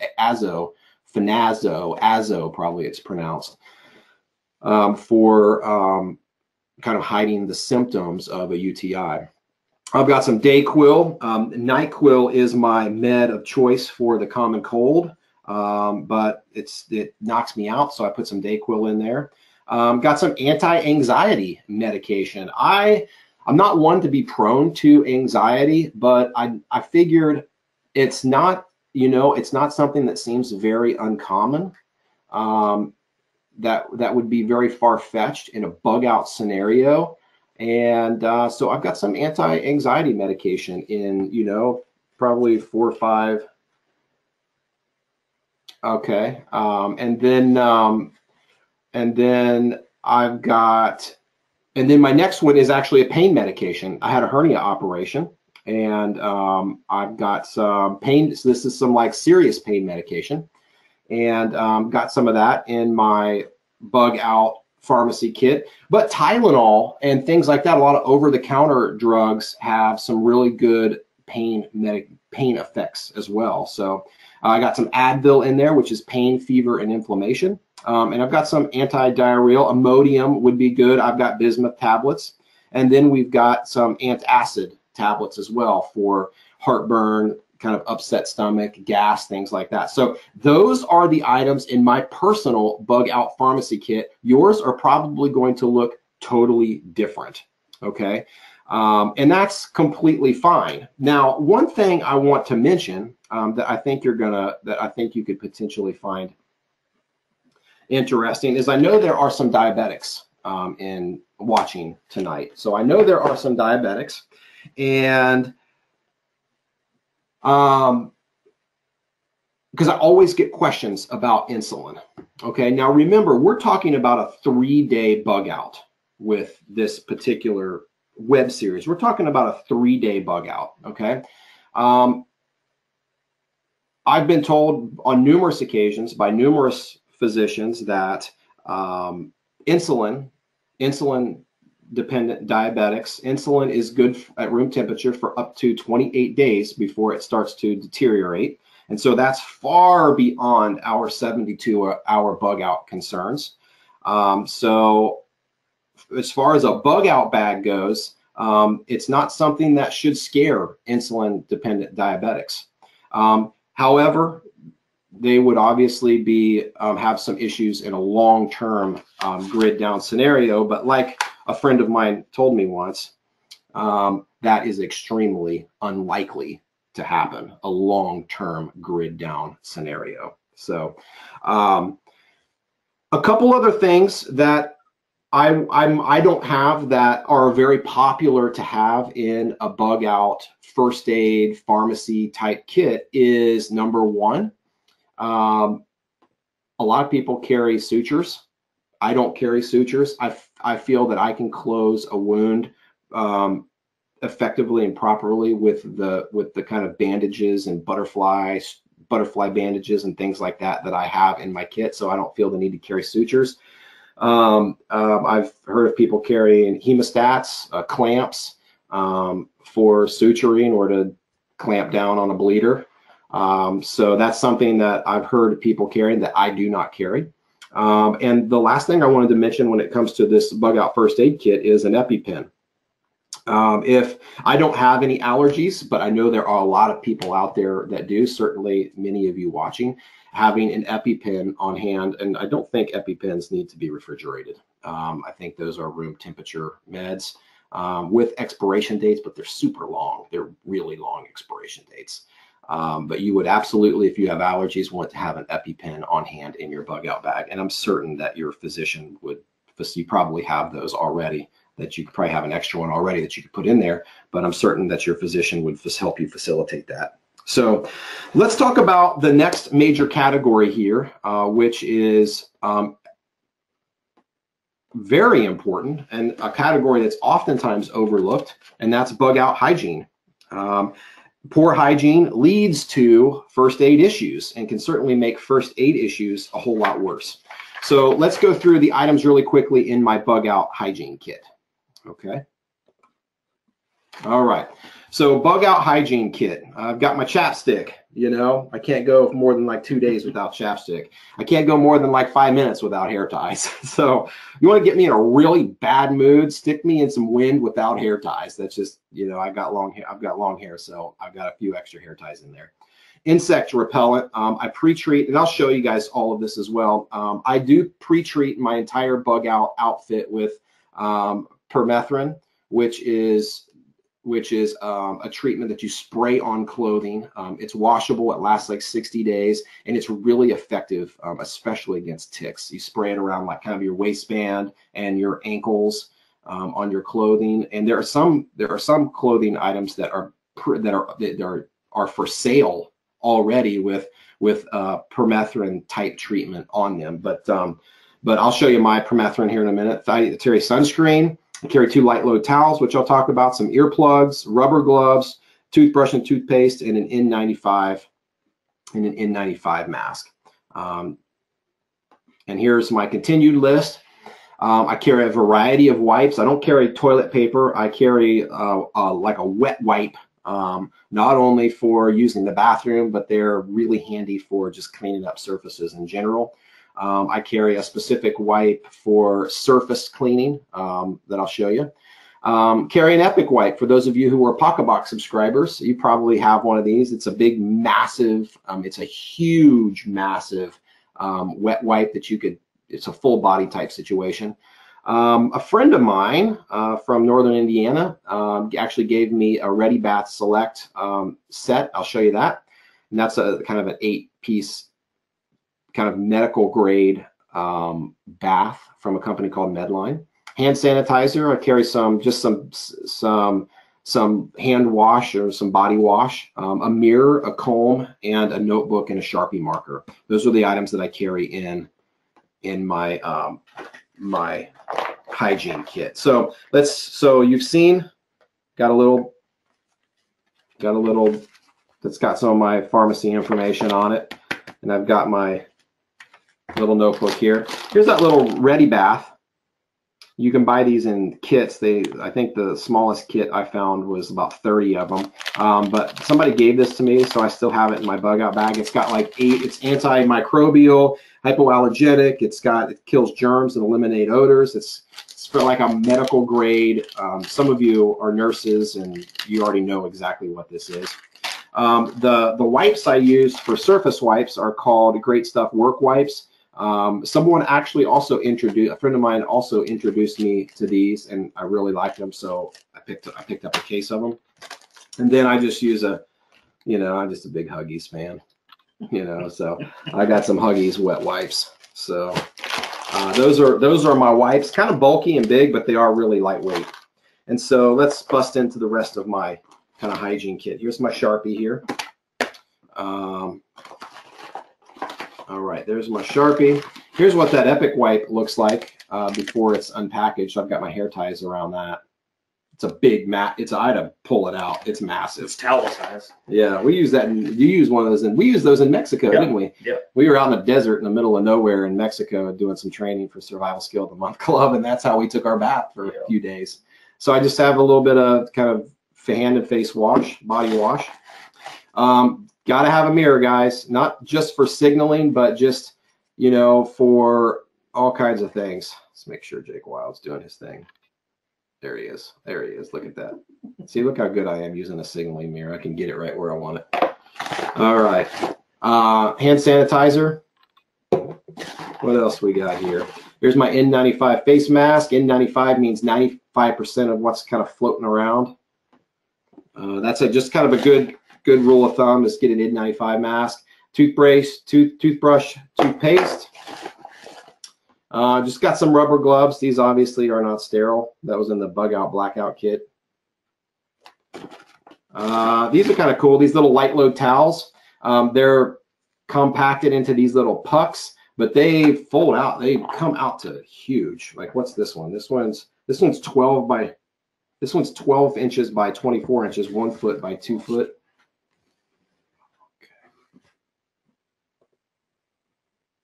probably it's pronounced, for kind of hiding the symptoms of a UTI. I've got some Dayquil. NyQuil is my med of choice for the common cold. But it knocks me out, so I put some Dayquil in there. Got some anti-anxiety medication. I'm not one to be prone to anxiety, but I figured it's not something that seems very uncommon. that would be very far-fetched in a bug out scenario. And so I've got some anti-anxiety medication in, you know, probably 4 or 5. Okay. And then I've got, and then my next one is actually a pain medication. I had a hernia operation, and I've got some pain. So this is some like serious pain medication, and got some of that in my bug out pharmacy kit. But Tylenol and things like that, a lot of over-the-counter drugs have some really good pain effects as well. So I got some Advil in there, which is pain, fever, and inflammation. And I've got some anti-diarrheal. Imodium would be good. I've got bismuth tablets. And then we've got some antacid tablets as well for heartburn, kind of upset stomach, gas, things like that. So those are the items in my personal bug out pharmacy kit. Yours are probably going to look totally different. Okay. And that's completely fine. Now, one thing I want to mention that I think you could potentially find interesting is I know there are some diabetics in watching tonight. So I know there are some diabetics, and because I always get questions about insulin. Okay, now remember, we're talking about a 3-day bug out with this particular web series. We're talking about a 3-day bug out. Okay. I've been told on numerous occasions by numerous physicians that insulin dependent diabetics, insulin is good at room temperature for up to 28 days before it starts to deteriorate. And so that's far beyond our 72-hour bug out concerns. So as far as a bug out bag goes, it's not something that should scare insulin dependent diabetics. However, they would obviously be have some issues in a long-term grid down scenario. But like a friend of mine told me once, that is extremely unlikely to happen, a long-term grid down scenario. So a couple other things that I don't have that are very popular to have in a bug out first aid pharmacy type kit is, number one, a lot of people carry sutures. I don't carry sutures. I feel that I can close a wound effectively and properly with the kind of bandages and butterfly bandages and things like that I have in my kit. So I don't feel the need to carry sutures. I've heard of people carrying hemostats, clamps for suturing or to clamp down on a bleeder. So that's something that I've heard people carrying that I do not carry. And the last thing I wanted to mention when it comes to this bug out first aid kit is an EpiPen. If I don't have any allergies, but I know there are a lot of people out there that do, certainly many of you watching, having an EpiPen on hand, and I don't think EpiPens need to be refrigerated. I think those are room temperature meds with expiration dates, but they're super long. They're really long expiration dates. But you would absolutely, if you have allergies, want to have an EpiPen on hand in your bug out bag. And I'm certain that your physician would, you probably have those already, that you could probably have an extra one already that you could put in there, but I'm certain that your physician would help you facilitate that. So let's talk about the next major category here, which is very important and a category that's oftentimes overlooked, and that's bug out hygiene. Poor hygiene leads to first aid issues and can certainly make first aid issues a whole lot worse. So let's go through the items really quickly in my bug out hygiene kit. Okay. All right. So bug out hygiene kit. I've got my chapstick. You know, I can't go more than like 2 days without chapstick. I can't go more than like 5 minutes without hair ties. So you want to get me in a really bad mood, stick me in some wind without hair ties. That's just, you know, I've got long hair, so I've got a few extra hair ties in there. Insect repellent. I pre-treat, and I'll show you guys all of this as well. I do pre-treat my entire bug out outfit with permethrin, which is which is a treatment that you spray on clothing. It's washable. It lasts like 60 days, and it's really effective, especially against ticks. You spray it around like kind of your waistband and your ankles on your clothing. And there are some clothing items that are for sale already with permethrin type treatment on them. But I'll show you my permethrin here in a minute. I carry sunscreen. I carry 2 light load towels, which I'll talk about, some earplugs, rubber gloves, toothbrush and toothpaste, and an N95 mask. And here's my continued list. I carry a variety of wipes. I don't carry toilet paper. I carry like a wet wipe, not only for using the bathroom, but they're really handy for just cleaning up surfaces in general. I carry a specific wipe for surface cleaning that I'll show you. Carry an Epic wipe. For those of you who are PocketBox subscribers, you probably have one of these. It's a big, massive, it's a huge, massive wet wipe that you could, it's a full body type situation. A friend of mine from Northern Indiana actually gave me a Ready Bath Select set. I'll show you that. And that's a kind of an 8-piece kind of medical grade bath from a company called Medline. Hand sanitizer. I carry some hand wash or some body wash, a mirror, a comb, and a notebook and a Sharpie marker. Those are the items that I carry in my my hygiene kit. So you've seen, got a little that's got some of my pharmacy information on it, and I've got my little notebook here. Here's that little Ready Bath. You can buy these in kits. I think the smallest kit I found was about 30 of them. But somebody gave this to me, so I still have it in my bug out bag. It's got like 8. It's antimicrobial, hypoallergenic. It kills germs and eliminate odors. It's for like a medical grade. Some of you are nurses and you already know exactly what this is. The wipes I use for surface wipes are called Great Stuff Work Wipes. Someone actually also a friend of mine also introduced me to these, and I really liked them, so I picked up a case of them. And then I just use I'm just a big Huggies fan, so I got some Huggies wet wipes. So those are my wipes, kind of bulky and big, but they are really lightweight. And so let's bust into the rest of my kind of hygiene kit. Here's my Sharpie here. All right, there's my Sharpie. Here's what that Epic wipe looks like before it's unpackaged. I've got my hair ties around that. It's a big mat. I had to pull it out. It's massive. It's towel size. Yeah, we use that. You use one of those, and we used those in Mexico, didn't we? Yep. We were out in the desert in the middle of nowhere in Mexico doing some training for Survival Skill of the Month Club, and that's how we took our bath for a few days. So I just have a little bit of kind of hand and face wash, body wash. Got to have a mirror, guys, not just for signaling, but just, for all kinds of things. Let's make sure Jake Wild's doing his thing. There he is. There he is. Look at that. See, look how good I am using a signaling mirror. I can get it right where I want it. All right. Hand sanitizer. What else we got here? Here's my N95 face mask. N95 means 95% of what's kind of floating around. That's just kind of a good rule of thumb is get an N95 mask. Toothbrush, toothpaste. Just got some rubber gloves. These obviously are not sterile. That was in the bug out blackout kit. These are kind of cool. These little light load towels. They're compacted into these little pucks, but they fold out. They come out to huge. Like, what's this one? This one's 12 inches by 24 inches, 1 foot by 2 foot.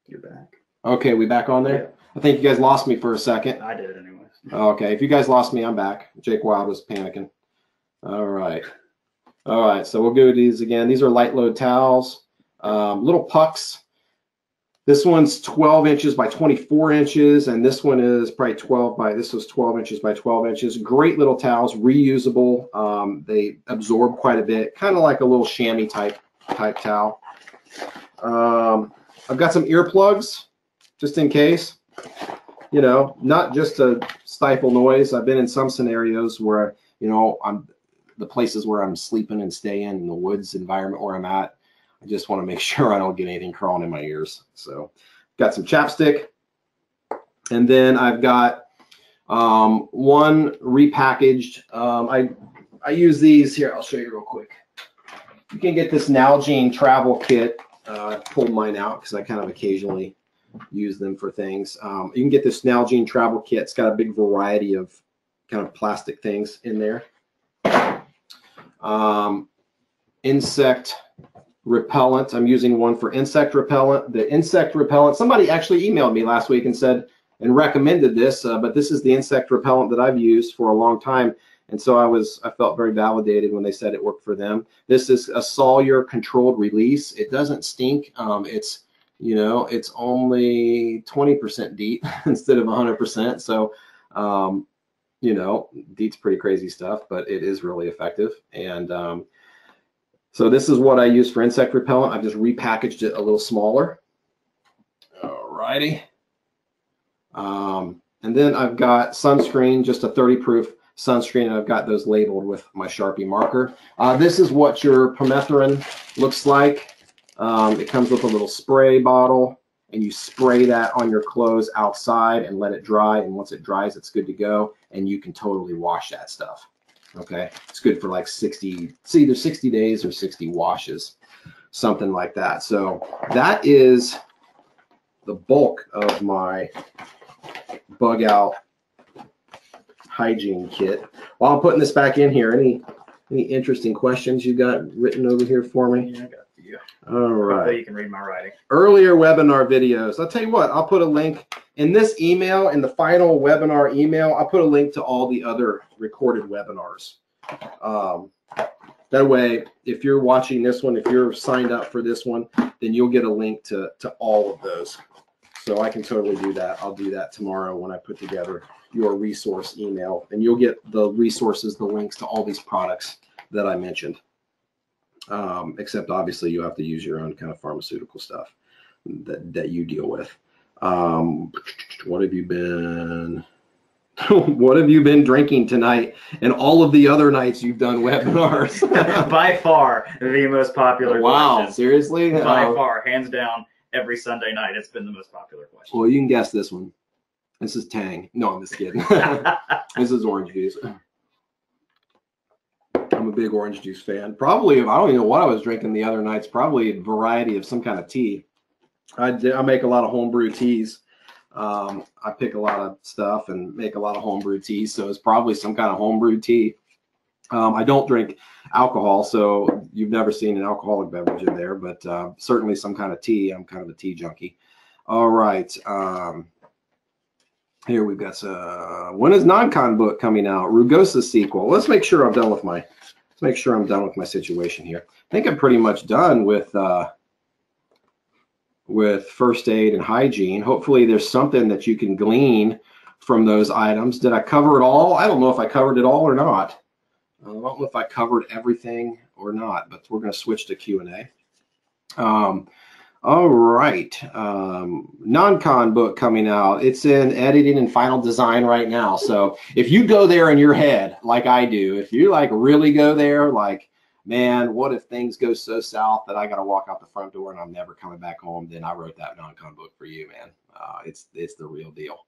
You're back. Okay, we back on there? Yeah. I think you guys lost me for a second. I did anyways. Okay, if you guys lost me, I'm back. Jake Wild was panicking. All right. All right, so we'll go to these again. These are light load towels, little pucks. This one's 12 inches by 24 inches, and this one is probably 12 inches by 12 inches. Great little towels, reusable. They absorb quite a bit, kind of like a little chamois type towel. I've got some earplugs, just in case, not just to stifle noise. I've been in some scenarios where, the places where I'm sleeping and staying in the woods environment where I'm at. I just want to make sure I don't get anything crawling in my ears. So got some chapstick. And then I've got one repackaged. I use these here. I'll show you real quick. You can get this Hygiene travel kit. I pulled mine out because I kind of occasionally use them for things. You can get this Hygiene travel kit. It's got a big variety of kind of plastic things in there. Insect repellent. I'm using one for insect repellent. The insect repellent, somebody actually emailed me last week and said, and recommended this, but this is the insect repellent that I've used for a long time. And so I felt very validated when they said it worked for them. This is a Sawyer controlled release. It doesn't stink. It's, you know, it's only 20% DEET instead of 100%. So, you know, DEET's pretty crazy stuff, but it is really effective. And so this is what I use for insect repellent. I've just repackaged it a little smaller. All righty. And then I've got sunscreen, just a 30 proof sunscreen, and I've got those labeled with my Sharpie marker. This is what your permethrin looks like. It comes with a little spray bottle, and you spray that on your clothes outside and let it dry. And once it dries, it's good to go, and you can totally wash that stuff. Okay, it's good for like 60, it's either 60 days or 60 washes, something like that. So that is the bulk of my bug out hygiene kit. While I'm putting this back in here, any interesting questions you got written over here for me? Yeah, I got a few. All right. Hopefully you can read my writing. Earlier webinar videos. I'll tell you what, I'll put a link in this email, in the final webinar email. I'll put a link to all the other recorded webinars. That way, if you're watching this one, if you're signed up for this one, then you'll get a link to all of those. So I can totally do that. I'll do that tomorrow when I put together your resource email, and you'll get the resources, the links to all these products that I mentioned. Except obviously you have to use your own kind of pharmaceutical stuff that you deal with. What have you been what have you been drinking tonight and all of the other nights you've done webinars? By far the most popular question. Seriously? By far, hands down, every Sunday night it's been the most popular question. Well, you can guess this one. This is Tang. No, I'm just kidding. This is orange juice. I'm a big orange juice fan. Probably, I don't even know what I was drinking the other nights. Probably a variety of some kind of tea. I make a lot of homebrew teas. I pick a lot of stuff and make a lot of homebrew teas. So it's probably some kind of homebrew tea. I don't drink alcohol, so you've never seen an alcoholic beverage in there, but certainly some kind of tea. I'm kind of a tea junkie. All right. Here we've got when is non-con book coming out? Rugosa sequel. Let's make sure I'm done with my situation here. I think I'm pretty much done with first aid and hygiene. Hopefully there's something that you can glean from those items. Did I cover it all? I don't know if I covered it all or not. I don't know if I covered everything or not, but we're going to switch to Q&A. All right. Non-con book coming out. It's in editing and final design right now. So if you go there in your head, like I do, if you like really go there, like, man, what if things go so south that I got to walk out the front door and I'm never coming back home? Then I wrote that non-con book for you, man. It's the real deal.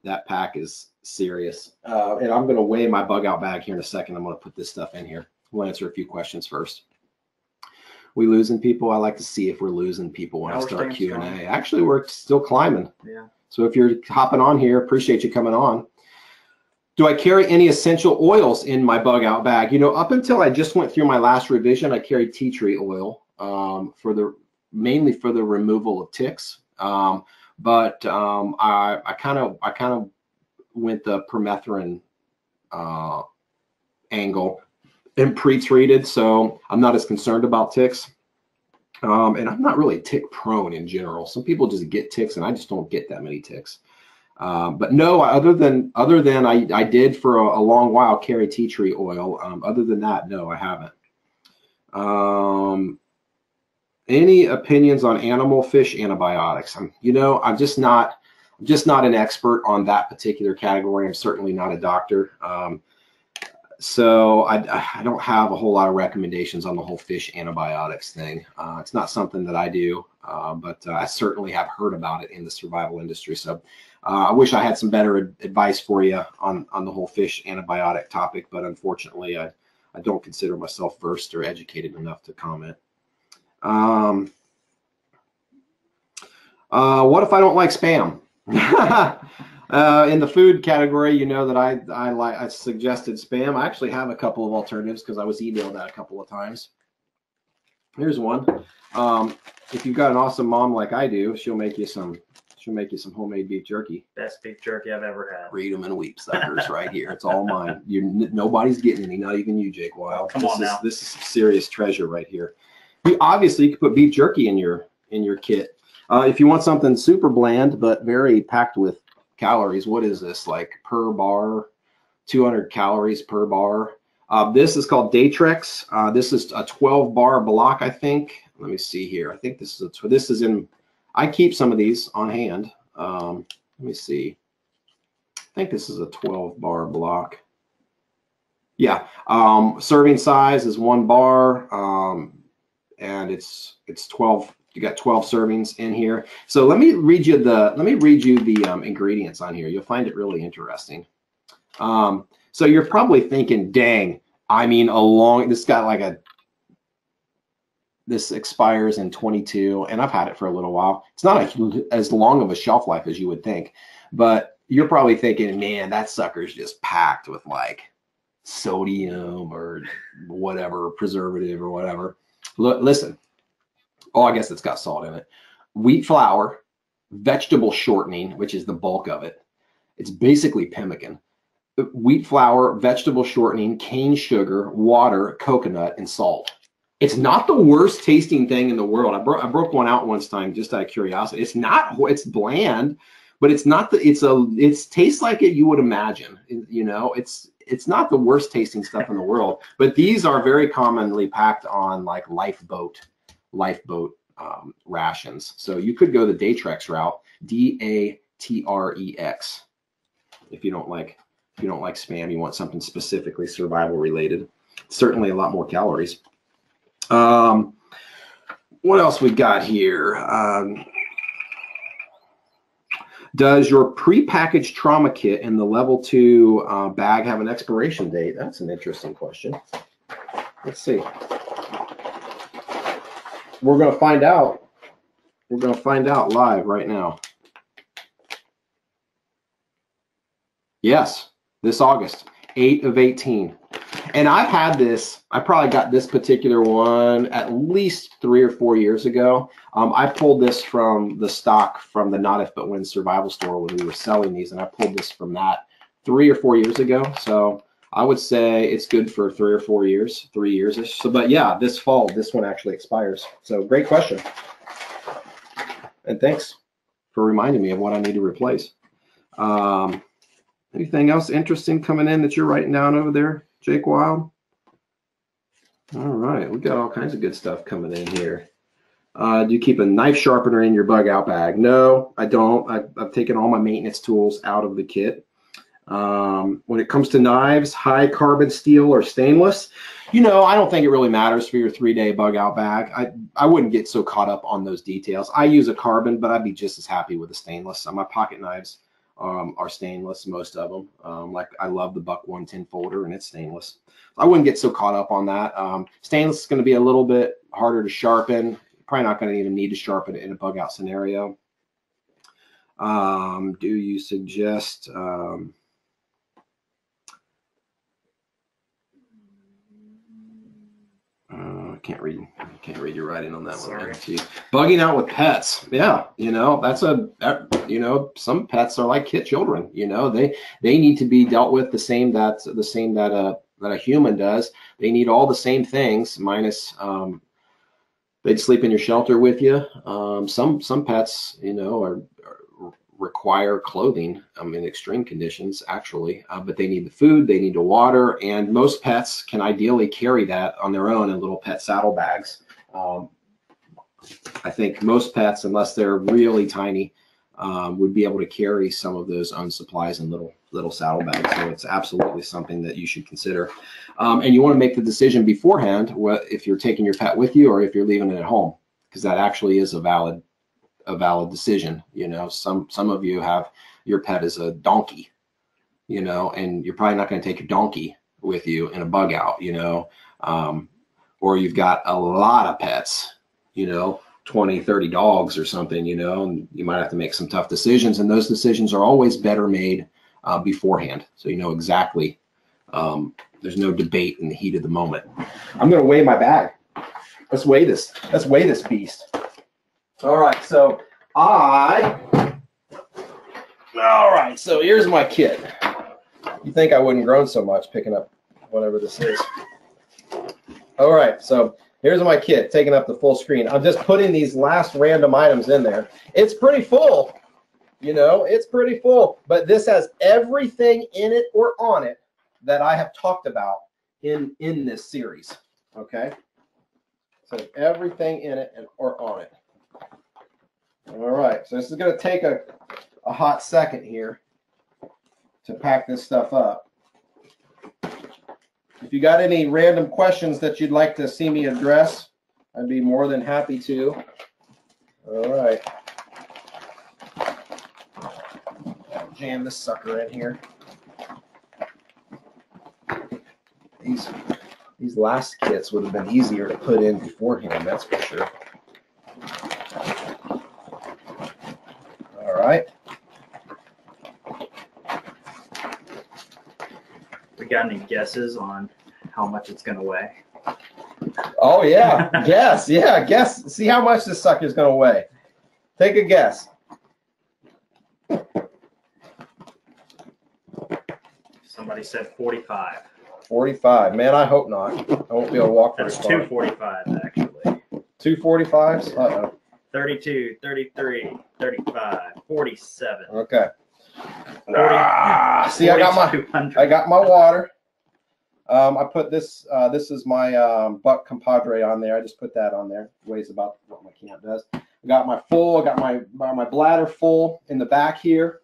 That pack is serious. And I'm going to weigh my bug out bag here in a second. I'm going to put this stuff in here. We'll answer a few questions first. We losing people? I like to see if we're losing people when I start Q&A. Actually, we're still climbing. Yeah. So if you're hopping on here, appreciate you coming on. Do I carry any essential oils in my bug out bag? You know, up until I just went through my last revision, I carried tea tree oil mainly for the removal of ticks. But I kind of went the permethrin angle and pre-treated, so I'm not as concerned about ticks. And I'm not really tick prone in general. Some people just get ticks, and I just don't get that many ticks. But no, other than I did for a long while carry tea tree oil. Other than that, no, I haven't. Any opinions on animal fish antibiotics? I'm just not an expert on that particular category. I'm certainly not a doctor. So I don't have a whole lot of recommendations on the whole fish antibiotics thing. It's not something that I do, but I certainly have heard about it in the survival industry. So I wish I had some better advice for you on the whole fish antibiotic topic, but unfortunately, I don't consider myself versed or educated enough to comment. What if I don't like Spam? In the food category, you know that I suggested Spam. I actually have a couple of alternatives because I was emailed that a couple of times. Here's one. If you've got an awesome mom like I do, she'll make you some homemade beef jerky. Best beef jerky I've ever had. Read them and weep, suckers, right here. It's all mine. Nobody's getting any, not even you, Jake Wild. Come on now. This is some serious treasure right here. You could put beef jerky in your kit. If you want something super bland but very packed with calories, what is this, like per bar? 200 calories per bar. This is called Daytrex. This is a 12 bar block, I think. Let me see here. I think this is in. I keep some of these on hand. Let me see. I think this is a 12 bar block. Yeah. Serving size is 1 bar, and it's 12. You got 12 servings in here. So let me read you the ingredients on here. You'll find it really interesting. So you're probably thinking, dang, I mean, this expires in 22, and I've had it for a little while. It's not as long of a shelf life as you would think, but you're probably thinking, man, that sucker's just packed with like sodium or whatever, preservative or whatever. Look, listen. Oh, I guess it's got salt in it. Wheat flour, vegetable shortening, which is the bulk of it. It's basically pemmican. Wheat flour, vegetable shortening, cane sugar, water, coconut, and salt. It's not the worst tasting thing in the world. I broke one out once time just out of curiosity. It's bland, but it tastes like it you would imagine. You know, it's not the worst tasting stuff in the world, but these are very commonly packed on like lifeboat rations. So you could go the Daytrex route, Datrex. If you don't like Spam, you want something specifically survival related. Certainly a lot more calories. What else we got here? Does your prepackaged trauma kit in the level 2 bag have an expiration date? That's an interesting question. Let's see. We're going to find out. We're going to find out live right now. Yes, this August, 8 of 18. And I've had this, I probably got this particular one at least 3 or 4 years ago. I pulled this from the stock from the Not If But When survival store when we were selling these, and I pulled this from that 3 or 4 years ago. So I would say it's good for 3 or 4 years, 3 years-ish. So, but yeah, this fall, this one actually expires. So great question. And thanks for reminding me of what I need to replace. Anything else interesting coming in that you're writing down over there, Jake Wild? All right, we got all kinds of good stuff coming in here. Do you keep a knife sharpener in your bug out bag? No, I don't. I've taken all my maintenance tools out of the kit. When it comes to knives, high carbon steel or stainless, you know, I don't think it really matters for your 3-day bug out bag. I wouldn't get so caught up on those details. I use a carbon, but I'd be just as happy with a stainless. My pocket knives are stainless, most of them. Like I love the Buck 110 folder, and it's stainless. I wouldn't get so caught up on that. Stainless is going to be a little bit harder to sharpen. Probably not going to even need to sharpen it in a bug out scenario. Do you suggest can't read your writing on that one. Bugging out with pets. Yeah, you know, that's you know, some pets are like kid children. You know, they need to be dealt with the same that a human does. They need all the same things minus they'd sleep in your shelter with you. Some pets, you know, require clothing in extreme conditions, actually, but they need the food, they need the water, and most pets can ideally carry that on their own in little pet saddle bags. I think most pets, unless they're really tiny, would be able to carry some of those own supplies in little little saddlebag. So it's absolutely something that you should consider. And you want to make the decision beforehand if you're taking your pet with you or if you're leaving it at home, because that actually is a valid decision. You know, some of you have your pet as a donkey, you know, and you're probably not going to take your donkey with you in a bug out, you know, or you've got a lot of pets, you know, 20, 30 dogs or something, you know, and you might have to make some tough decisions, and those decisions are always better made beforehand. So you know exactly, there's no debate in the heat of the moment. I'm going to weigh my bag. Let's weigh this beast. All right, so so here's my kit. You think I wouldn't groan so much picking up whatever this is. All right, so here's my kit, taking up the full screen. I'm just putting these last random items in there. It's pretty full, you know, it's pretty full, but this has everything in it or on it that I have talked about in this series, okay? So everything in it or on it. All right, so this is going to take a hot second here to pack this stuff up. If you got any random questions that you'd like to see me address, I'd be more than happy to. All right. Jam this sucker in here. These last kits would have been easier to put in beforehand, that's for sure. All right. We got any guesses on how much it's going to weigh? Oh, yeah. Guess. Yeah, guess. See how much this sucker's going to weigh. Take a guess. Somebody said 45. 45. Man, I hope not. I won't be able to walk very That's far. 245, actually. 245s? Uh-oh. 32, 33, 35, 47. Okay. 40, see, I got my water. I put this. This is my Buck Compadre on there. I just put that on there. Weighs about what my camp does. I got my full. I got my bladder full in the back here.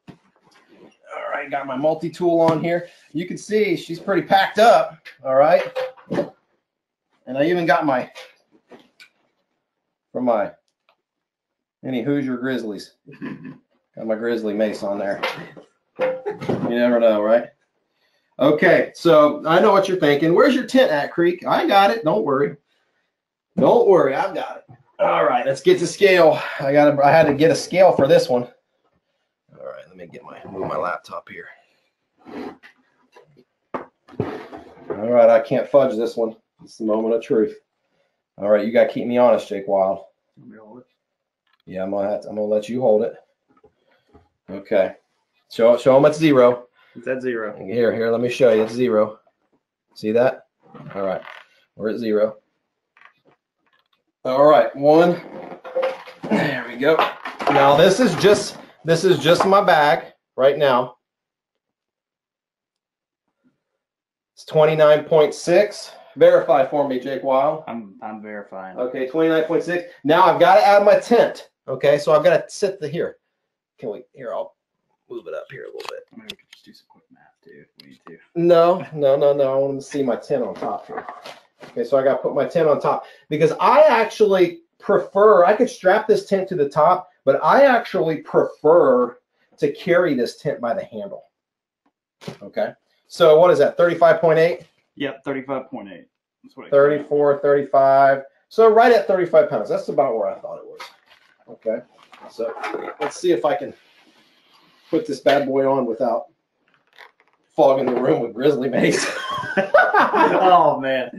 All right, got my multi-tool on here. You can see she's pretty packed up. All right, and I even got any Hoosier Grizzlies. Got my Grizzly mace on there. You never know, right? Okay, so I know what you're thinking. Where's your tent at, Creek? I got it. Don't worry. Don't worry, I've got it. All right, let's get to scale. I had to get a scale for this one. All right, let me move my laptop here. All right, I can't fudge this one. It's the moment of truth. All right, you got to keep me honest, Jake Wild. Yeah, I'm gonna let you hold it. Okay. Show them it's 0. Is that 0? Here, let me show you. It's 0. See that? All right. We're at 0. All right, 1. There we go. Now this is just my bag right now. It's 29.6. Verify for me, Jake Wild. I'm verifying. Okay, 29.6. Now I've got to add my tent. Okay, so I've got to sit here. I'll move it up here a little bit. Maybe we could just do some quick math too if we need to. No. I want to see my tent on top here. Okay, so I got to put my tent on top because I actually prefer, I could strap this tent to the top, but I actually prefer to carry this tent by the handle. Okay, so what is that, 35.8? Yep, 35.8. That's what 34, 35. So right at 35 pounds. That's about where I thought it was. Okay, so let's see if I can put this bad boy on without fogging the room with grizzly mace. Oh, man.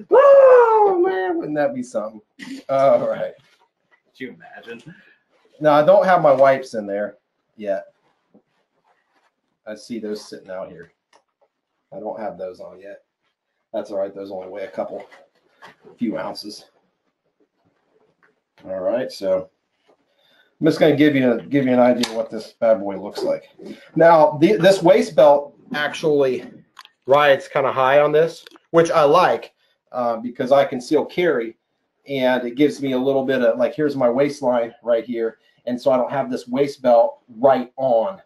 Oh, man. Wouldn't that be something? All right. Could you imagine? No, I don't have my wipes in there yet. I see those sitting out here. I don't have those on yet. That's all right. Those only weigh a few ounces. All right, so I'm just going to give you an idea of what this bad boy looks like. Now, this waist belt actually rides kind of high on this, which I like because I can still carry, and it gives me a little bit of, like, here's my waistline right here, and so I don't have this waist belt right on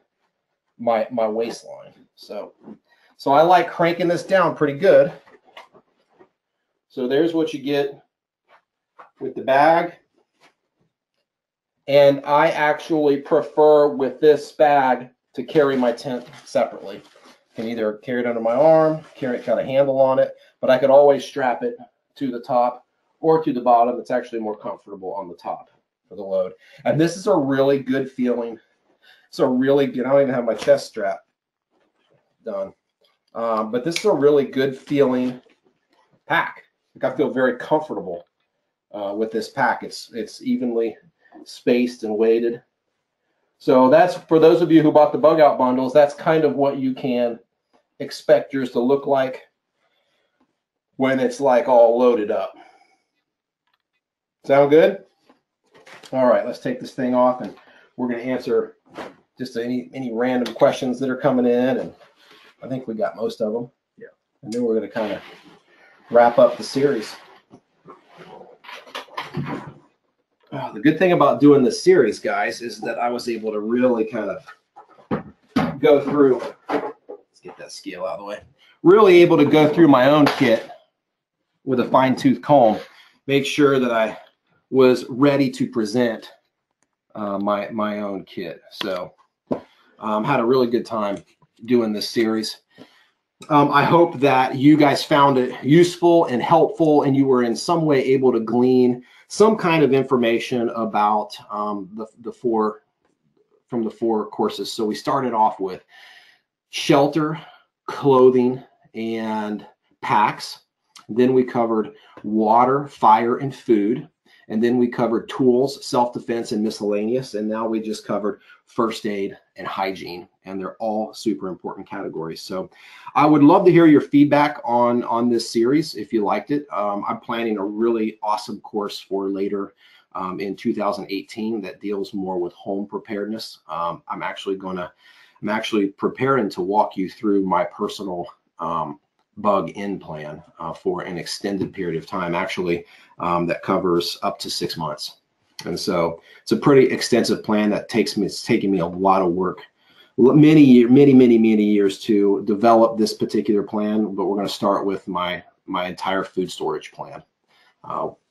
my waistline. So I like cranking this down pretty good. So there's what you get with the bag. And I actually prefer with this bag to carry my tent separately. I can either carry it under my arm, carry it kind of handle on it, but I could always strap it to the top or to the bottom. It's actually more comfortable on the top for the load. And this is a really good feeling. It's a really good, I don't even have my chest strap done. But this is a really good feeling pack. Like I feel very comfortable with this pack. It's evenly spaced and weighted. So that's for those of you who bought the bug out bundles, that's kind of what you can expect yours to look like when it's like all loaded up. Sound good? All right, let's take this thing off and we're going to answer just any random questions that are coming in, and I think we got most of them. Yeah. And then we're going to kind of wrap up the series. The good thing about doing this series, guys, is that I was able to really kind of go through, let's get that scale out of the way, really able to go through my own kit with a fine-tooth comb, make sure that I was ready to present my own kit. So had a really good time doing this series. I hope that you guys found it useful and helpful, and you were in some way able to glean some kind of information about the four courses. So we started off with shelter, clothing, and packs. Then we covered water, fire, and food. And then we covered tools, self-defense, and miscellaneous. And now we just covered first aid and hygiene. And they're all super important categories. So I would love to hear your feedback on this series if you liked it. I'm planning a really awesome course for later in 2018 that deals more with home preparedness. I'm actually preparing to walk you through my personal bug in plan for an extended period of time, actually, that covers up to 6 months. And so it's a pretty extensive plan that it's taking me a lot of work, many years to develop this particular plan. But we're going to start with my entire food storage plan.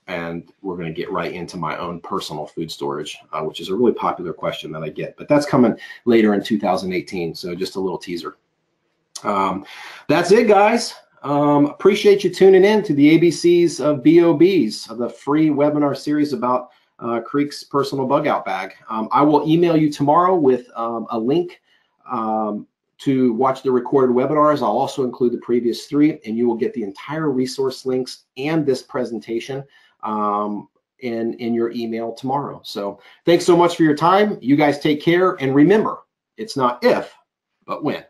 And we're going to get right into my own personal food storage, which is a really popular question that I get. But that's coming later in 2018. So just a little teaser. That's it, guys. Appreciate you tuning in to the ABCs of BOBs, of the free webinar series about Creek's personal bug out bag. I will email you tomorrow with a link to watch the recorded webinars. I'll also include the previous 3, and you will get the entire resource links and this presentation in your email tomorrow. So thanks so much for your time. You guys take care, and remember, it's not if, but when.